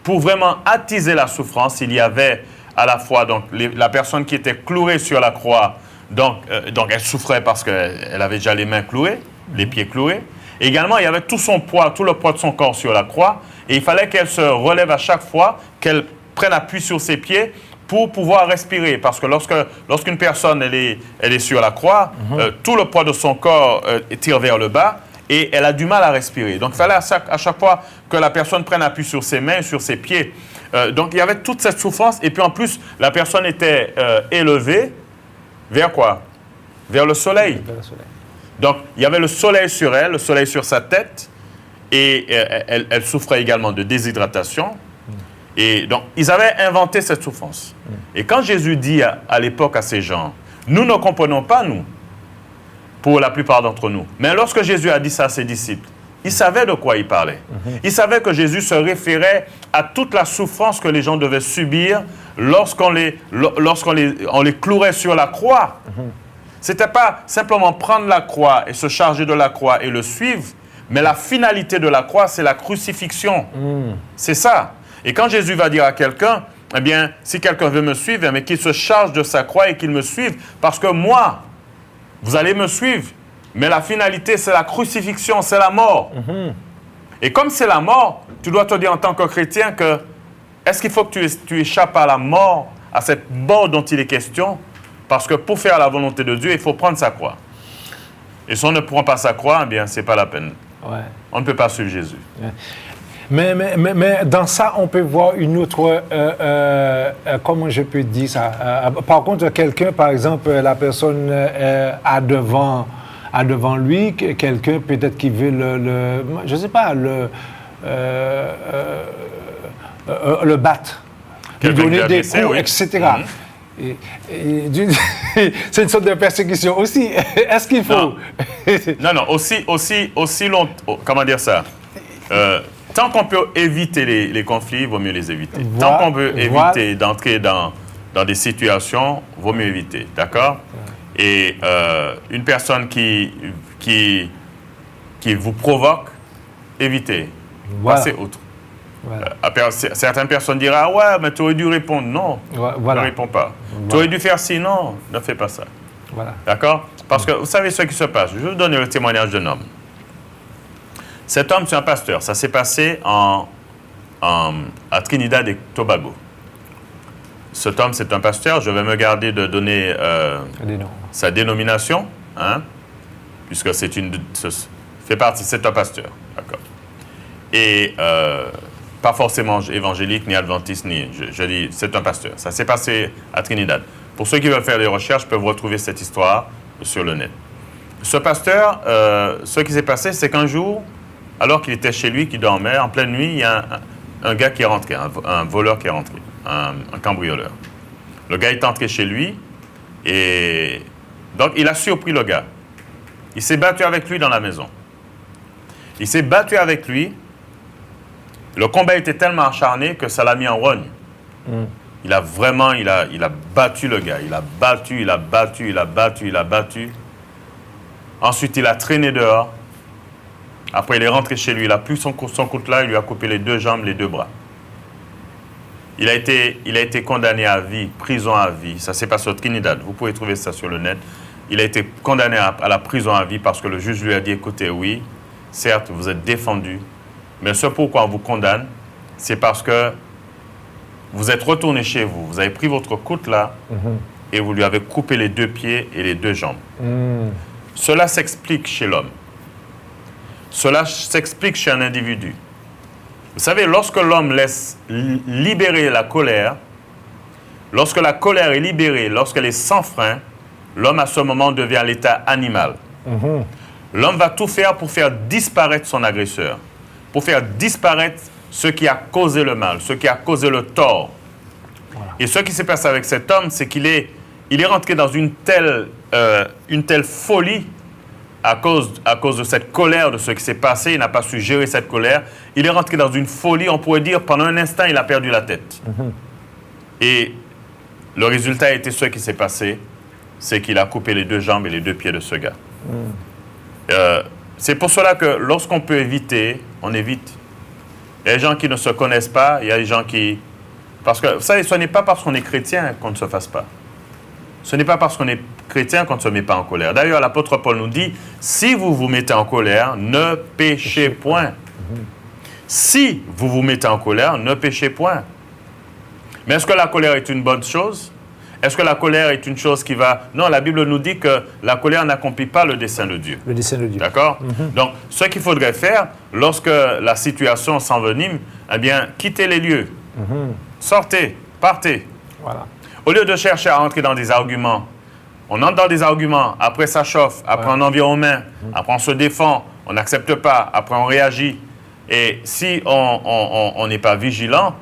pour vraiment attiser la souffrance. Il y avait à la fois donc, la personne qui était clouée sur la croix, donc elle souffrait parce qu'elle avait déjà les mains clouées, les pieds cloués. Et également, il y avait tout le poids de son corps sur la croix, et il fallait qu'elle se relève à chaque fois, qu'elle prenne appui sur ses pieds pour pouvoir respirer. Parce que lorsqu'une personne elle est sur la croix, tout le poids de son corps tire vers le bas, et elle a du mal à respirer. Donc il fallait à chaque fois que la personne prenne appui sur ses mains, sur ses pieds. Donc il y avait toute cette souffrance, et puis en plus, la personne était élevée vers quoi? Vers le soleil. Donc il y avait le soleil sur elle, le soleil sur sa tête, et elle souffrait également de déshydratation. Et donc ils avaient inventé cette souffrance. Et quand Jésus dit à l'époque à ces gens, nous ne comprenons pas, nous, pour la plupart d'entre nous. Mais lorsque Jésus a dit ça à ses disciples, Il savait de quoi il parlait. Il savait que Jésus se référait à toute la souffrance que les gens devaient subir lorsqu'on les clouerait sur la croix. Ce n'était pas simplement prendre la croix et se charger de la croix et le suivre, mais la finalité de la croix, c'est la crucifixion. C'est ça. Et quand Jésus va dire à quelqu'un, eh bien, si quelqu'un veut me suivre, mais qu'il se charge de sa croix et qu'il me suive, parce que moi, vous allez me suivre, mais la finalité, c'est la crucifixion, c'est la mort. Et comme c'est la mort, tu dois te dire en tant que chrétien que est-ce qu'il faut que tu échappes à la mort, à cette mort dont il est question? Parce que pour faire la volonté de Dieu, il faut prendre sa croix. Et si on ne prend pas sa croix, eh bien, ce n'est pas la peine. Ouais. On ne peut pas suivre Jésus. Ouais. Mais dans ça, on peut voir une autre... comment je peux dire ça? Par contre, quelqu'un, par exemple, la personne a devant lui quelqu'un peut-être qui veut je ne sais pas, le battre, lui donner des coups, etc. C'est une sorte de persécution aussi. Est-ce qu'il faut... Non, aussi longtemps... Comment dire ça? Tant qu'on peut éviter les conflits, il vaut mieux les éviter. Tant qu'on peut éviter d'entrer dans des situations, il vaut mieux éviter. D'accord? Et une personne qui vous provoque, évitez. Passez outre. Certaines personnes diront « Ah ouais, mais tu aurais dû répondre. » Non, ne réponds pas. Tu aurais dû faire ci. Non, ne fais pas ça. D'accord? Parce que vous savez ce qui se passe. Je vais vous donner le témoignage d'un homme. Cet homme, c'est un pasteur. Ça s'est passé à Trinidad et Tobago. Cet homme, c'est un pasteur. Je vais me garder de donner sa dénomination, hein, puisque c'est un pasteur. D'accord. Et pas forcément évangélique, ni adventiste, je dis, c'est un pasteur. Ça s'est passé à Trinidad. Pour ceux qui veulent faire des recherches, peuvent retrouver cette histoire sur le net. Ce pasteur, ce qui s'est passé, c'est qu'un jour, alors qu'il était chez lui, qu'il dormait, en pleine nuit, il y a un gars qui est rentré, un voleur qui est rentré, un cambrioleur. Le gars est entré chez lui et donc il a surpris le gars. Il s'est battu avec lui dans la maison. Il s'est battu avec lui. Le combat était tellement acharné que ça l'a mis en rogne. Il a battu le gars. Il a battu. Ensuite, il a traîné dehors. Après, il est rentré chez lui. Il a pris son coutelas, il lui a coupé les 2 jambes, les 2 bras. Il a été condamné à vie, prison à vie. Ça s'est passé au Trinidad. Vous pouvez trouver ça sur le net. Il a été condamné à la prison à vie parce que le juge lui a dit, écoutez, oui, certes, vous êtes défendu, mais ce pourquoi on vous condamne, c'est parce que vous êtes retourné chez vous. Vous avez pris votre coutelas et vous lui avez coupé les 2 pieds et les 2 jambes. Cela s'explique chez l'homme. Cela s'explique chez un individu. Vous savez, lorsque l'homme laisse libérer la colère, lorsque la colère est libérée, lorsqu'elle est sans frein, l'homme à ce moment devient l'état animal. L'homme va tout faire pour faire disparaître son agresseur, pour faire disparaître ce qui a causé le mal, ce qui a causé le tort. Voilà. Et ce qui s'est passé avec cet homme, c'est qu'il est rentré dans une telle folie à cause de cette colère, de ce qui s'est passé. Il n'a pas su gérer cette colère. Il est rentré dans une folie, on pourrait dire, pendant un instant, il a perdu la tête. Et le résultat a été ce qui s'est passé, c'est qu'il a coupé les 2 jambes et les 2 pieds de ce gars. C'est pour cela que lorsqu'on peut éviter, on évite. Il y a des gens qui ne se connaissent pas, il y a des gens qui... Parce que, vous savez, ce n'est pas parce qu'on est chrétien qu'on ne se fasse pas. Ce n'est pas parce qu'on est chrétien qu'on ne se met pas en colère. D'ailleurs, l'apôtre Paul nous dit, si vous vous mettez en colère, ne péchez point. Si vous vous mettez en colère, ne péchez point. Mais est-ce que la colère est une bonne chose? Est-ce que la colère est une chose qui va... Non, la Bible nous dit que la colère n'accomplit pas le dessein de Dieu. Le dessein de Dieu. D'accord? Donc, ce qu'il faudrait faire, lorsque la situation s'envenime, eh bien, quittez les lieux. Sortez, partez. Voilà. Au lieu de chercher à entrer dans des arguments, on entre dans des arguments, après ça chauffe, après on en vient aux mains, après on se défend, on n'accepte pas, après on réagit. Et si on n'est pas vigilant,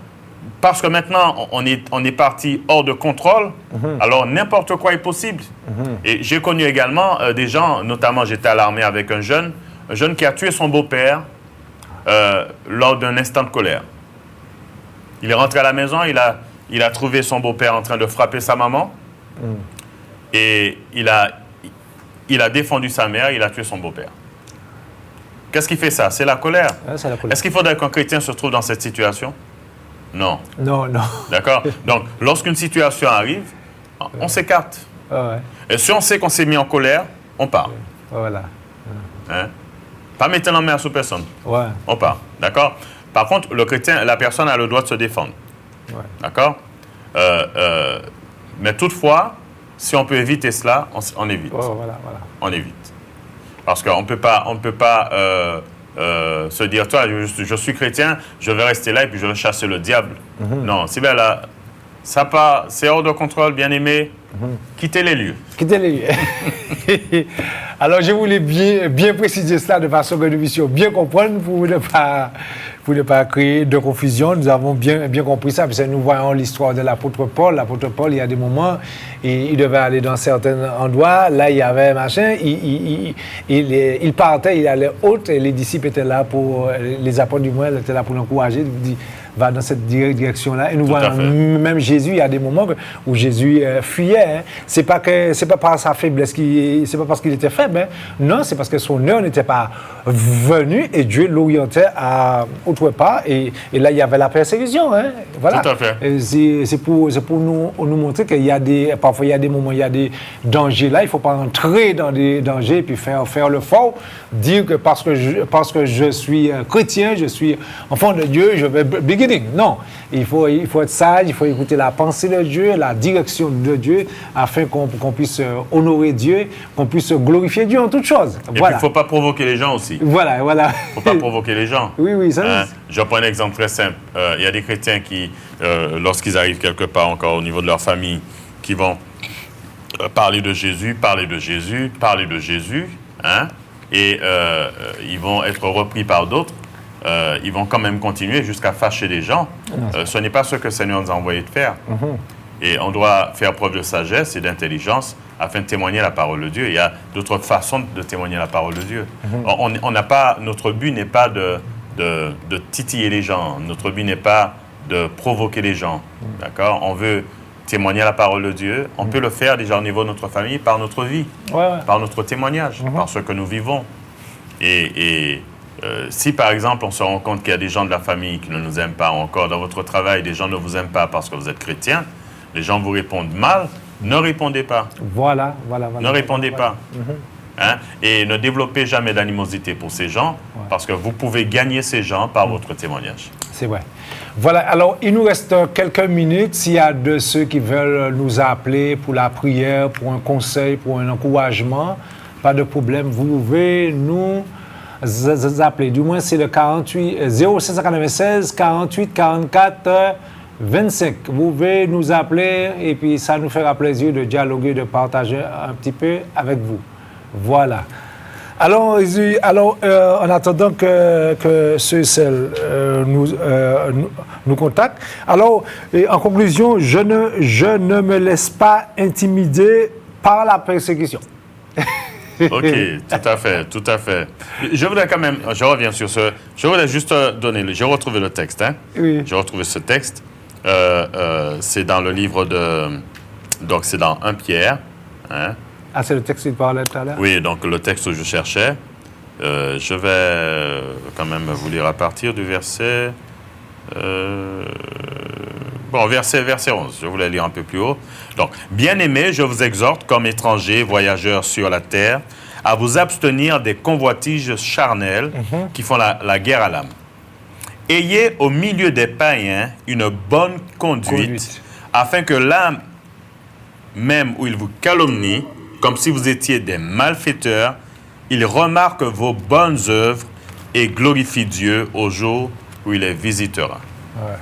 parce que maintenant on est parti hors de contrôle, alors n'importe quoi est possible. Et j'ai connu également des gens, notamment j'étais à l'armée avec un jeune qui a tué son beau-père lors d'un instant de colère. Il est rentré à la maison, il a trouvé son beau-père en train de frapper sa maman. Et il a défendu sa mère, il a tué son beau-père. Qu'est-ce qui fait ça? C'est la colère. C'est la colère. Est-ce qu'il faudrait qu'un chrétien se trouve dans cette situation? Non. Non. D'accord? Donc, lorsqu'une situation arrive, on s'écarte. Ouais. Et si on sait qu'on s'est mis en colère, on part. Voilà. Hein? Pas mettre la main sur personne. Ouais. On part. D'accord? Par contre, le chrétien, la personne a le droit de se défendre. Ouais. D'accord? Mais toutefois, si on peut éviter cela, on évite. Oh, voilà. On évite. Parce qu'on ne peut pas se dire, toi, je suis chrétien, je vais rester là et puis je vais chasser le diable. Non, c'est bien là. Ça part, c'est hors de contrôle, bien-aimé. Quittez les lieux. Quittez les lieux. Alors, je voulais bien préciser cela de façon que nous puissions bien comprendre pour ne pas créer de confusion. Nous avons bien compris ça, parce que nous voyons l'histoire de l'apôtre Paul. L'apôtre Paul, il y a des moments, il devait aller dans certains endroits. Là, il y avait machin. Il partait, il allait haute, et les disciples étaient là pour, les apôtres du moins, étaient là pour l'encourager. Il dit, va dans cette direction-là. Et nous voyons même Jésus, il y a des moments où Jésus fuyait. Hein. C'est pas par sa faiblesse, c'est pas parce qu'il était faible. Hein. Non, c'est parce que son heure n'était pas venue et Dieu l'orientait à autre part. Et là, il y avait la persécution. Hein. Voilà. Tout à fait. C'est pour nous montrer qu'il y a parfois il y a des moments, il y a des dangers là. Il ne faut pas entrer dans des dangers et puis faire le fort. Dire que parce que je suis chrétien, je suis enfant de Dieu, je vais beginning. Non, il faut être sage, il faut écouter la pensée de Dieu, la direction de Dieu, afin qu'on puisse honorer Dieu, qu'on puisse glorifier Dieu en toutes choses. Et puis, il ne faut pas provoquer les gens aussi. Voilà. Il ne faut pas provoquer les gens. Oui, ça. Je prends un exemple très simple. Il y a des chrétiens qui, lorsqu'ils arrivent quelque part encore au niveau de leur famille, qui vont parler de Jésus, hein, et ils vont être repris par d'autres. Ils vont quand même continuer jusqu'à fâcher les gens. Ce n'est pas ce que le Seigneur nous a envoyé de faire. Et on doit faire preuve de sagesse et d'intelligence afin de témoigner la parole de Dieu. Il y a d'autres façons de témoigner la parole de Dieu. Notre but n'est pas de titiller les gens. Notre but n'est pas de provoquer les gens. D'accord? On veut témoigner la parole de Dieu. On peut le faire déjà au niveau de notre famille par notre vie, par notre témoignage, par ce que nous vivons. Si, par exemple, on se rend compte qu'il y a des gens de la famille qui ne nous aiment pas, ou encore dans votre travail, des gens ne vous aiment pas parce que vous êtes chrétien, les gens vous répondent mal, ne répondez pas. Voilà. Ne répondez pas. Hein? Et ne développez jamais d'animosité pour ces gens, parce que vous pouvez gagner ces gens par votre témoignage. C'est vrai. Voilà, alors il nous reste quelques minutes. S'il y a de ceux qui veulent nous appeler pour la prière, pour un conseil, pour un encouragement, pas de problème, vous pouvez nous appeler. Du moins, c'est le 0796 48 44 25. Vous pouvez nous appeler et puis ça nous fera plaisir de dialoguer, de partager un petit peu avec vous. Voilà. Alors, en attendant que ceux et celles nous contactent, alors, en conclusion, je ne me laisse pas intimider par la persécution. OK, tout à fait. Je voudrais quand même, je reviens sur ce, je voudrais juste donner, j'ai retrouvé le texte, hein? Oui. J'ai retrouvé ce texte, c'est dans le livre donc c'est dans 1 Pierre, hein? Ah, c'est le texte qu'il parlait tout à l'heure? Oui, donc le texte que je cherchais, je vais quand même vous lire à partir du verset, verset 11, je voulais lire un peu plus haut. Donc, bien-aimés, je vous exhorte, comme étrangers, voyageurs sur la terre, à vous abstenir des convoitises charnelles qui font la guerre à l'âme. Ayez au milieu des païens une bonne conduite. Afin que l'âme, même où ils vous calomnient, comme si vous étiez des malfaiteurs, ils remarquent vos bonnes œuvres et glorifient Dieu au jour où il les visitera. Ouais.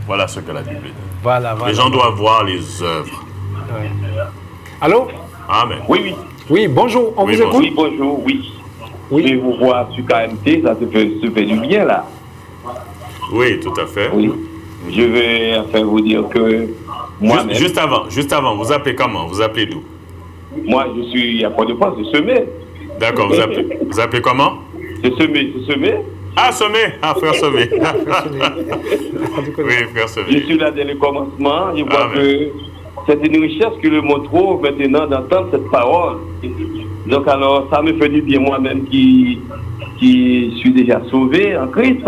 Voilà ce que la Bible dit. Voilà. Les gens doivent voir les œuvres. Ouais. Allô? Amen. Oui. Oui, bonjour, on vous écoute? Oui, bonjour, oui. Je vous vois sur KMT, ça se fait du bien, là. Oui, tout à fait. Oui. Je vais enfin vous dire que moi-même... Juste avant, vous appelez comment? Vous appelez d'où? Moi, je suis à Port-de-France, je semais. D'accord, vous appelez comment? Je semais. Ah, Sommet. Ah, frère Sommet. Oui, frère Sommet. Je suis là dès le commencement. Je vois que c'est une richesse que le monde trouve maintenant d'entendre cette parole. Donc alors, ça me fait du bien moi-même qui suis déjà sauvé en Christ.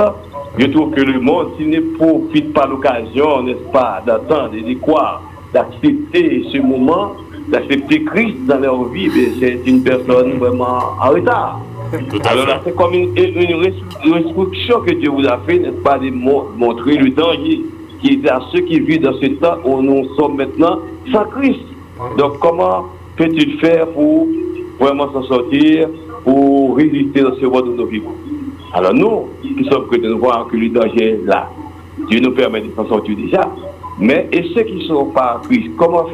Je trouve que le monde, s'il ne profite pas l'occasion, n'est-ce pas, d'attendre et de croire, d'accepter ce moment, d'accepter Christ dans leur vie, c'est une personne vraiment en retard. Alors là, c'est comme une restriction que Dieu vous a fait, n'est-ce pas, de montrer le danger qui est à ceux qui vivent dans ce temps où nous sommes maintenant sans Christ. Donc comment peux-tu faire pour vraiment s'en sortir, pour résister dans ce monde où nous vivons? Alors nous, qui sommes chrétiens, nous voyons que le danger est là. Dieu nous permet de s'en sortir déjà. Mais et ceux qui ne sont pas en Christ, comment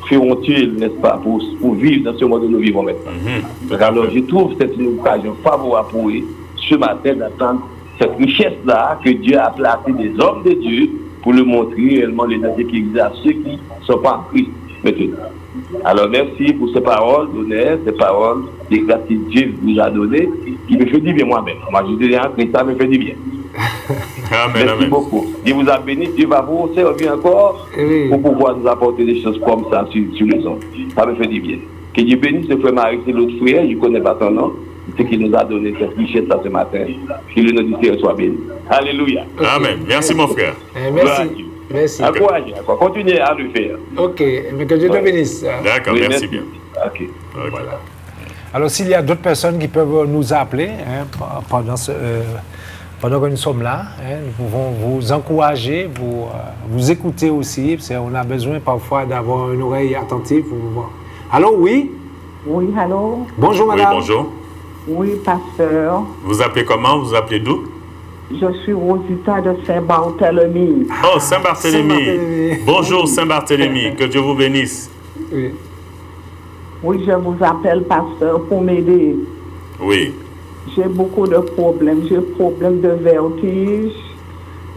feront-ils, n'est-ce pas, pour vivre dans ce monde où nous vivons maintenant? Alors je trouve que c'est une occasion favorable pour eux, ce matin, d'attendre cette richesse-là que Dieu a placée des hommes de Dieu pour le montrer réellement les dangers qui existent à ceux qui ne sont pas en Christ maintenant. Alors merci pour ces paroles d'honneur, ces paroles de grâce que Dieu vous a données, qui me fait du bien moi-même. Moi je dis en Christ, ça me fait du bien. Amen, merci beaucoup. Dieu vous a béni, Dieu va vous servir encore pour pouvoir nous apporter des choses comme ça sur les hommes. Ça me fait du bien. Que Dieu bénisse ce frère Marie, c'est l'autre frère, je ne connais pas son nom, c'est qui nous a donné cette richesse ce matin. Que le nom du Seigneur soit béni. Alléluia. Amen. Merci mon frère. Merci. Merci. Encouragez, continuez à le faire. Ok, mais que Dieu te bénisse. D'accord, Oui, merci bien. Ok. Voilà. Alors, s'il y a d'autres personnes qui peuvent nous appeler pendant que nous sommes là, nous pouvons vous encourager, vous écouter aussi, parce qu'on a besoin parfois d'avoir une oreille attentive pour vous voir. Allô, oui? Oui, allô? Bonjour, madame. Oui, bonjour. Oui, pasteur. Vous appelez comment? Vous appelez d'où? Je suis Rosita de Saint-Barthélemy. Oh, Saint-Barthélemy. Saint-Barthélemy. Bonjour, Saint-Barthélemy. Que Dieu vous bénisse. Oui. Oui, je vous appelle, pasteur, pour m'aider. Oui. J'ai beaucoup de problèmes. J'ai problème de vertige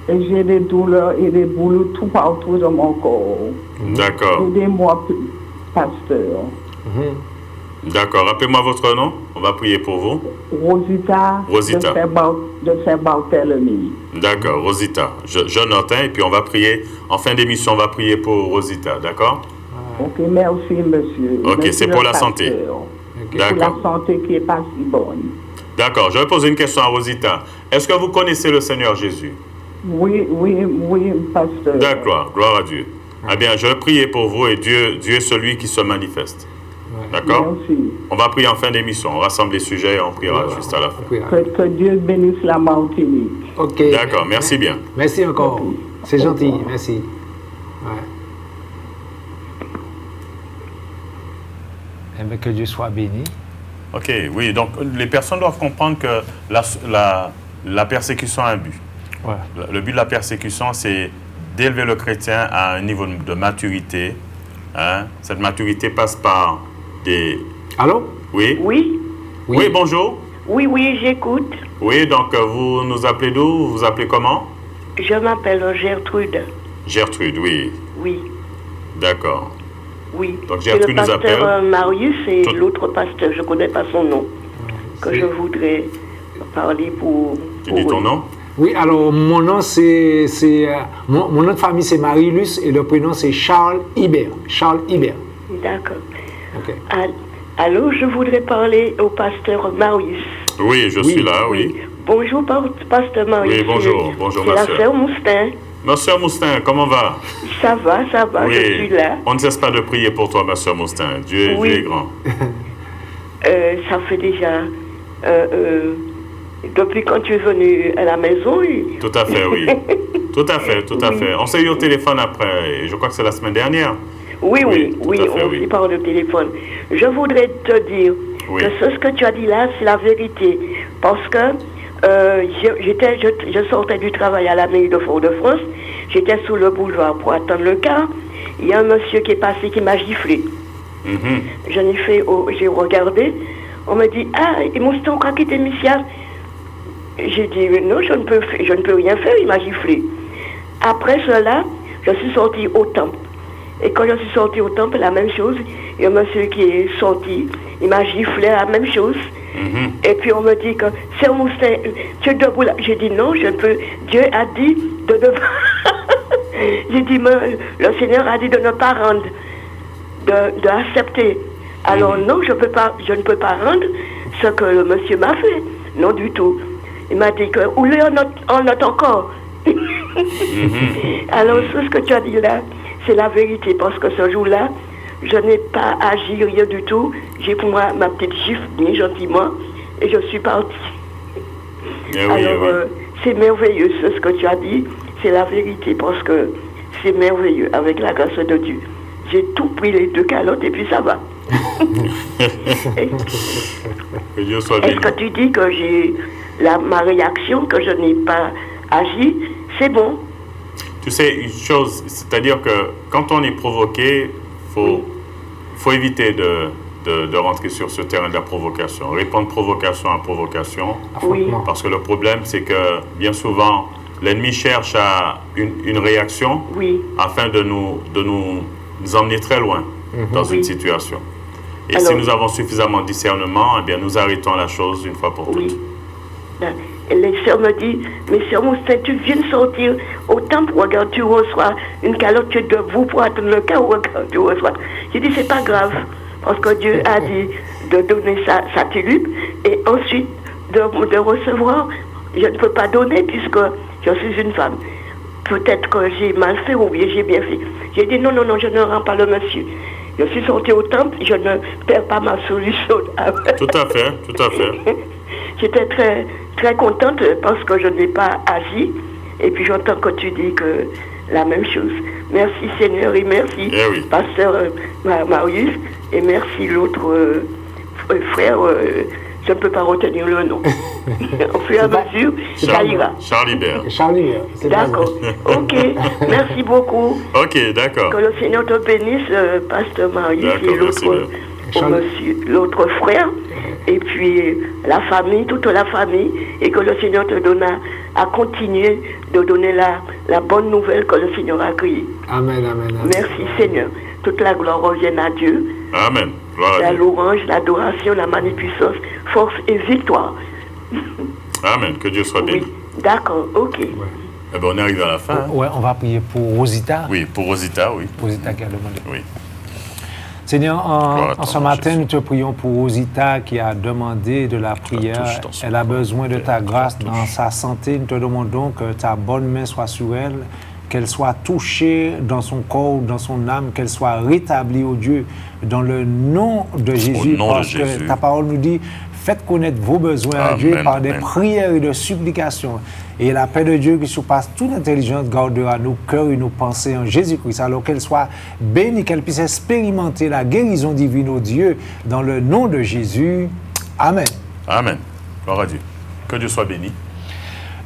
et j'ai des douleurs et des boules tout partout dans mon corps. D'accord. Aidez-moi, pasteur. D'accord. Rappelez-moi votre nom. On va prier pour vous. Rosita. Rosita. De Saint-Barthélemy. D'accord, Rosita. Je note, et puis on va prier. En fin d'émission, on va prier pour Rosita. D'accord? Ok, merci, monsieur. Ok, Merci, c'est pour la pasteur. santé. Pour la D'accord. santé qui n'est pas si bonne. D'accord. Je vais poser une question à Rosita. Est-ce que vous connaissez le Seigneur Jésus? Oui, pasteur. D'accord. Gloire à Dieu. Eh bien, je vais prier pour vous et Dieu est celui qui se manifeste. D'accord? Merci. On va prier en fin d'émission. On rassemble les sujets et on priera juste à la fin. Que Dieu bénisse la Martinique. Ok. D'accord, merci bien. Merci encore. C'est gentil, merci. Ouais. Eh bien, que Dieu soit béni. Ok, oui, donc les personnes doivent comprendre que la persécution a un but. Ouais. Le but de la persécution, c'est d'élever le chrétien à un niveau de maturité. Cette maturité passe par des... Allô? Oui? Oui, Oui, bonjour. oui, j'écoute. Oui, donc vous nous appelez d'où? Vous vous appelez comment? Je m'appelle Gertrude. Gertrude, oui. Oui, D'accord. oui. Donc, C'est Gertrude le nous pasteur appelle. Marius et Tout- l'autre pasteur, je ne connais pas son nom, que je voudrais parler pour... Tu dis ton nom? Oui, alors mon nom mon nom de famille c'est Marie-Luce et le prénom c'est Charles Hibert. Charles Hibert. D'accord. Ok. Allô, je voudrais parler au pasteur Marius. Oui, je suis là, oui. Bonjour, pasteur Marius. Oui, bonjour. Bonjour, C'est ma la sœur. sœur Moustin. Ma soeur Moustin, comment va? Ça va, je suis là. On ne cesse pas de prier pour toi, ma soeur Moustin. Dieu Oui. est grand. Ça fait déjà... depuis quand tu es venu à la maison, Tout à fait, oui. Tout à fait, tout à fait. On s'est eu au téléphone après, je crois que c'est la semaine dernière. Oui, tout à fait, on oui. s'y parle au téléphone. Je voudrais te dire Oui. que ce que tu as dit là, c'est la vérité. Parce que je sortais du travail à la mairie de Fort-de-France, j'étais sous le boulevard pour attendre le car. Il y a un monsieur qui est passé qui m'a giflé. J'ai regardé, on me dit, ah, et mon ston a quitté Michel. J'ai dit, non, je ne peux rien faire, il m'a giflé. Après cela, je suis sortie au temple. Et quand je suis sortie au temple, la même chose. Il y a un monsieur qui est sorti, il m'a giflé, la même chose. Et puis on me dit que c'est Moustin, tu es debout là. J'ai dit non, je ne peux. Dieu a dit de ne pas. J'ai dit, mais le Seigneur a dit de ne pas rendre, d'accepter. Alors non, je ne peux pas rendre ce que le monsieur m'a fait. Non du tout. Il m'a dit que oulé on note encore. Alors ce que tu as dit là, c'est la vérité, parce que ce jour-là, je n'ai pas agi rien du tout. J'ai pris ma petite gifle bien gentiment et je suis partie. Alors c'est merveilleux ce que tu as dit, c'est la vérité, parce que c'est merveilleux avec la grâce de Dieu. J'ai tout pris les 2 calottes et puis ça va. Que Dieu soit béni. Est-ce que tu dis que j'ai ma réaction, que je n'ai pas agi, c'est bon? Tu sais, une chose, c'est-à-dire que quand on est provoqué, faut éviter de rentrer sur ce terrain de la provocation. Répondre provocation à provocation. Oui. Parce que le problème, c'est que bien souvent, l'ennemi cherche à une réaction afin de nous emmener très loin dans une situation. Et alors, si nous avons suffisamment de discernement, eh bien, nous arrêtons la chose une fois pour toutes. Et les sœurs me disent, mais sœur Moustin, tu viens de sortir au temple, regarde, tu reçois une calotte, tu es debout pour attendre le cas, regarde, tu reçois. J'ai dit, c'est pas grave, parce que Dieu a dit de donner sa tulipe, et ensuite de recevoir, je ne peux pas donner puisque je suis une femme. Peut-être que j'ai mal fait ou bien j'ai bien fait. J'ai dit, non, je ne rends pas le monsieur. Je suis sortie au temple, je ne perds pas ma solution. Tout à fait. J'étais très, très contente parce que je n'ai pas agi. Et puis j'entends que tu dis que la même chose. Merci Seigneur et merci Pasteur Marius. Et merci l'autre frère, je ne peux pas retenir le nom. Au fur et à mesure, ça ira. Charlibert. D'accord. Ok. Merci beaucoup. Ok, d'accord. Que le Seigneur te bénisse, Pasteur Marius et l'autre frère. Et puis la famille, toute la famille, et que le Seigneur te donne à continuer de donner la bonne nouvelle que le Seigneur a créée. Amen. Merci Seigneur. Toute la gloire revient à Dieu. Amen. La louange, l'adoration, la magnificence, force et victoire. Amen. Que Dieu soit béni. Oui. D'accord, ok. Eh bien, on arrive à la fin. Ouais, on va prier pour Rosita. Oui, pour Rosita, oui. Rosita qui a demandé. Oui. Seigneur, en ce matin, nous te prions pour Rosita qui a demandé de la prière. Elle a besoin de ta grâce dans sa santé. Nous te demandons que ta bonne main soit sur elle, qu'elle soit touchée dans son corps, dans son âme, qu'elle soit rétablie, oh Dieu, dans le nom de Jésus. Parce que ta parole nous dit, faites connaître vos besoins à Dieu par des prières et de supplications. Et la paix de Dieu qui surpasse toute intelligence gardera nos cœurs et nos pensées en Jésus-Christ. Alors qu'elle soit bénie, qu'elle puisse expérimenter la guérison divine, au Dieu, dans le nom de Jésus. Amen. Amen. Gloire à Dieu. Que Dieu soit béni.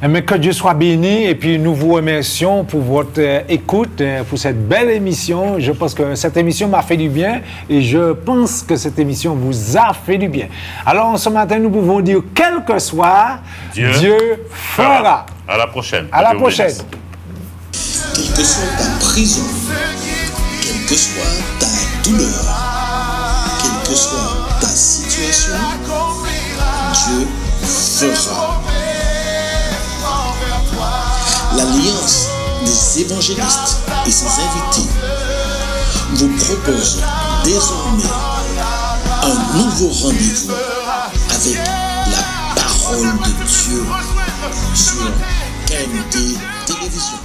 Mais que Dieu soit béni, et puis nous vous remercions pour votre écoute, pour cette belle émission. Je pense que cette émission m'a fait du bien et je pense que cette émission vous a fait du bien. Alors ce matin, nous pouvons dire, quel que soit, Dieu fera. À la prochaine. À la prochaine. Quelle que soit ta prison, quelle que soit ta douleur, quelle que soit ta situation, Dieu fera. L'Alliance des évangélistes et ses invités vous propose désormais un nouveau rendez-vous avec la parole de Dieu sur KMT Télévision.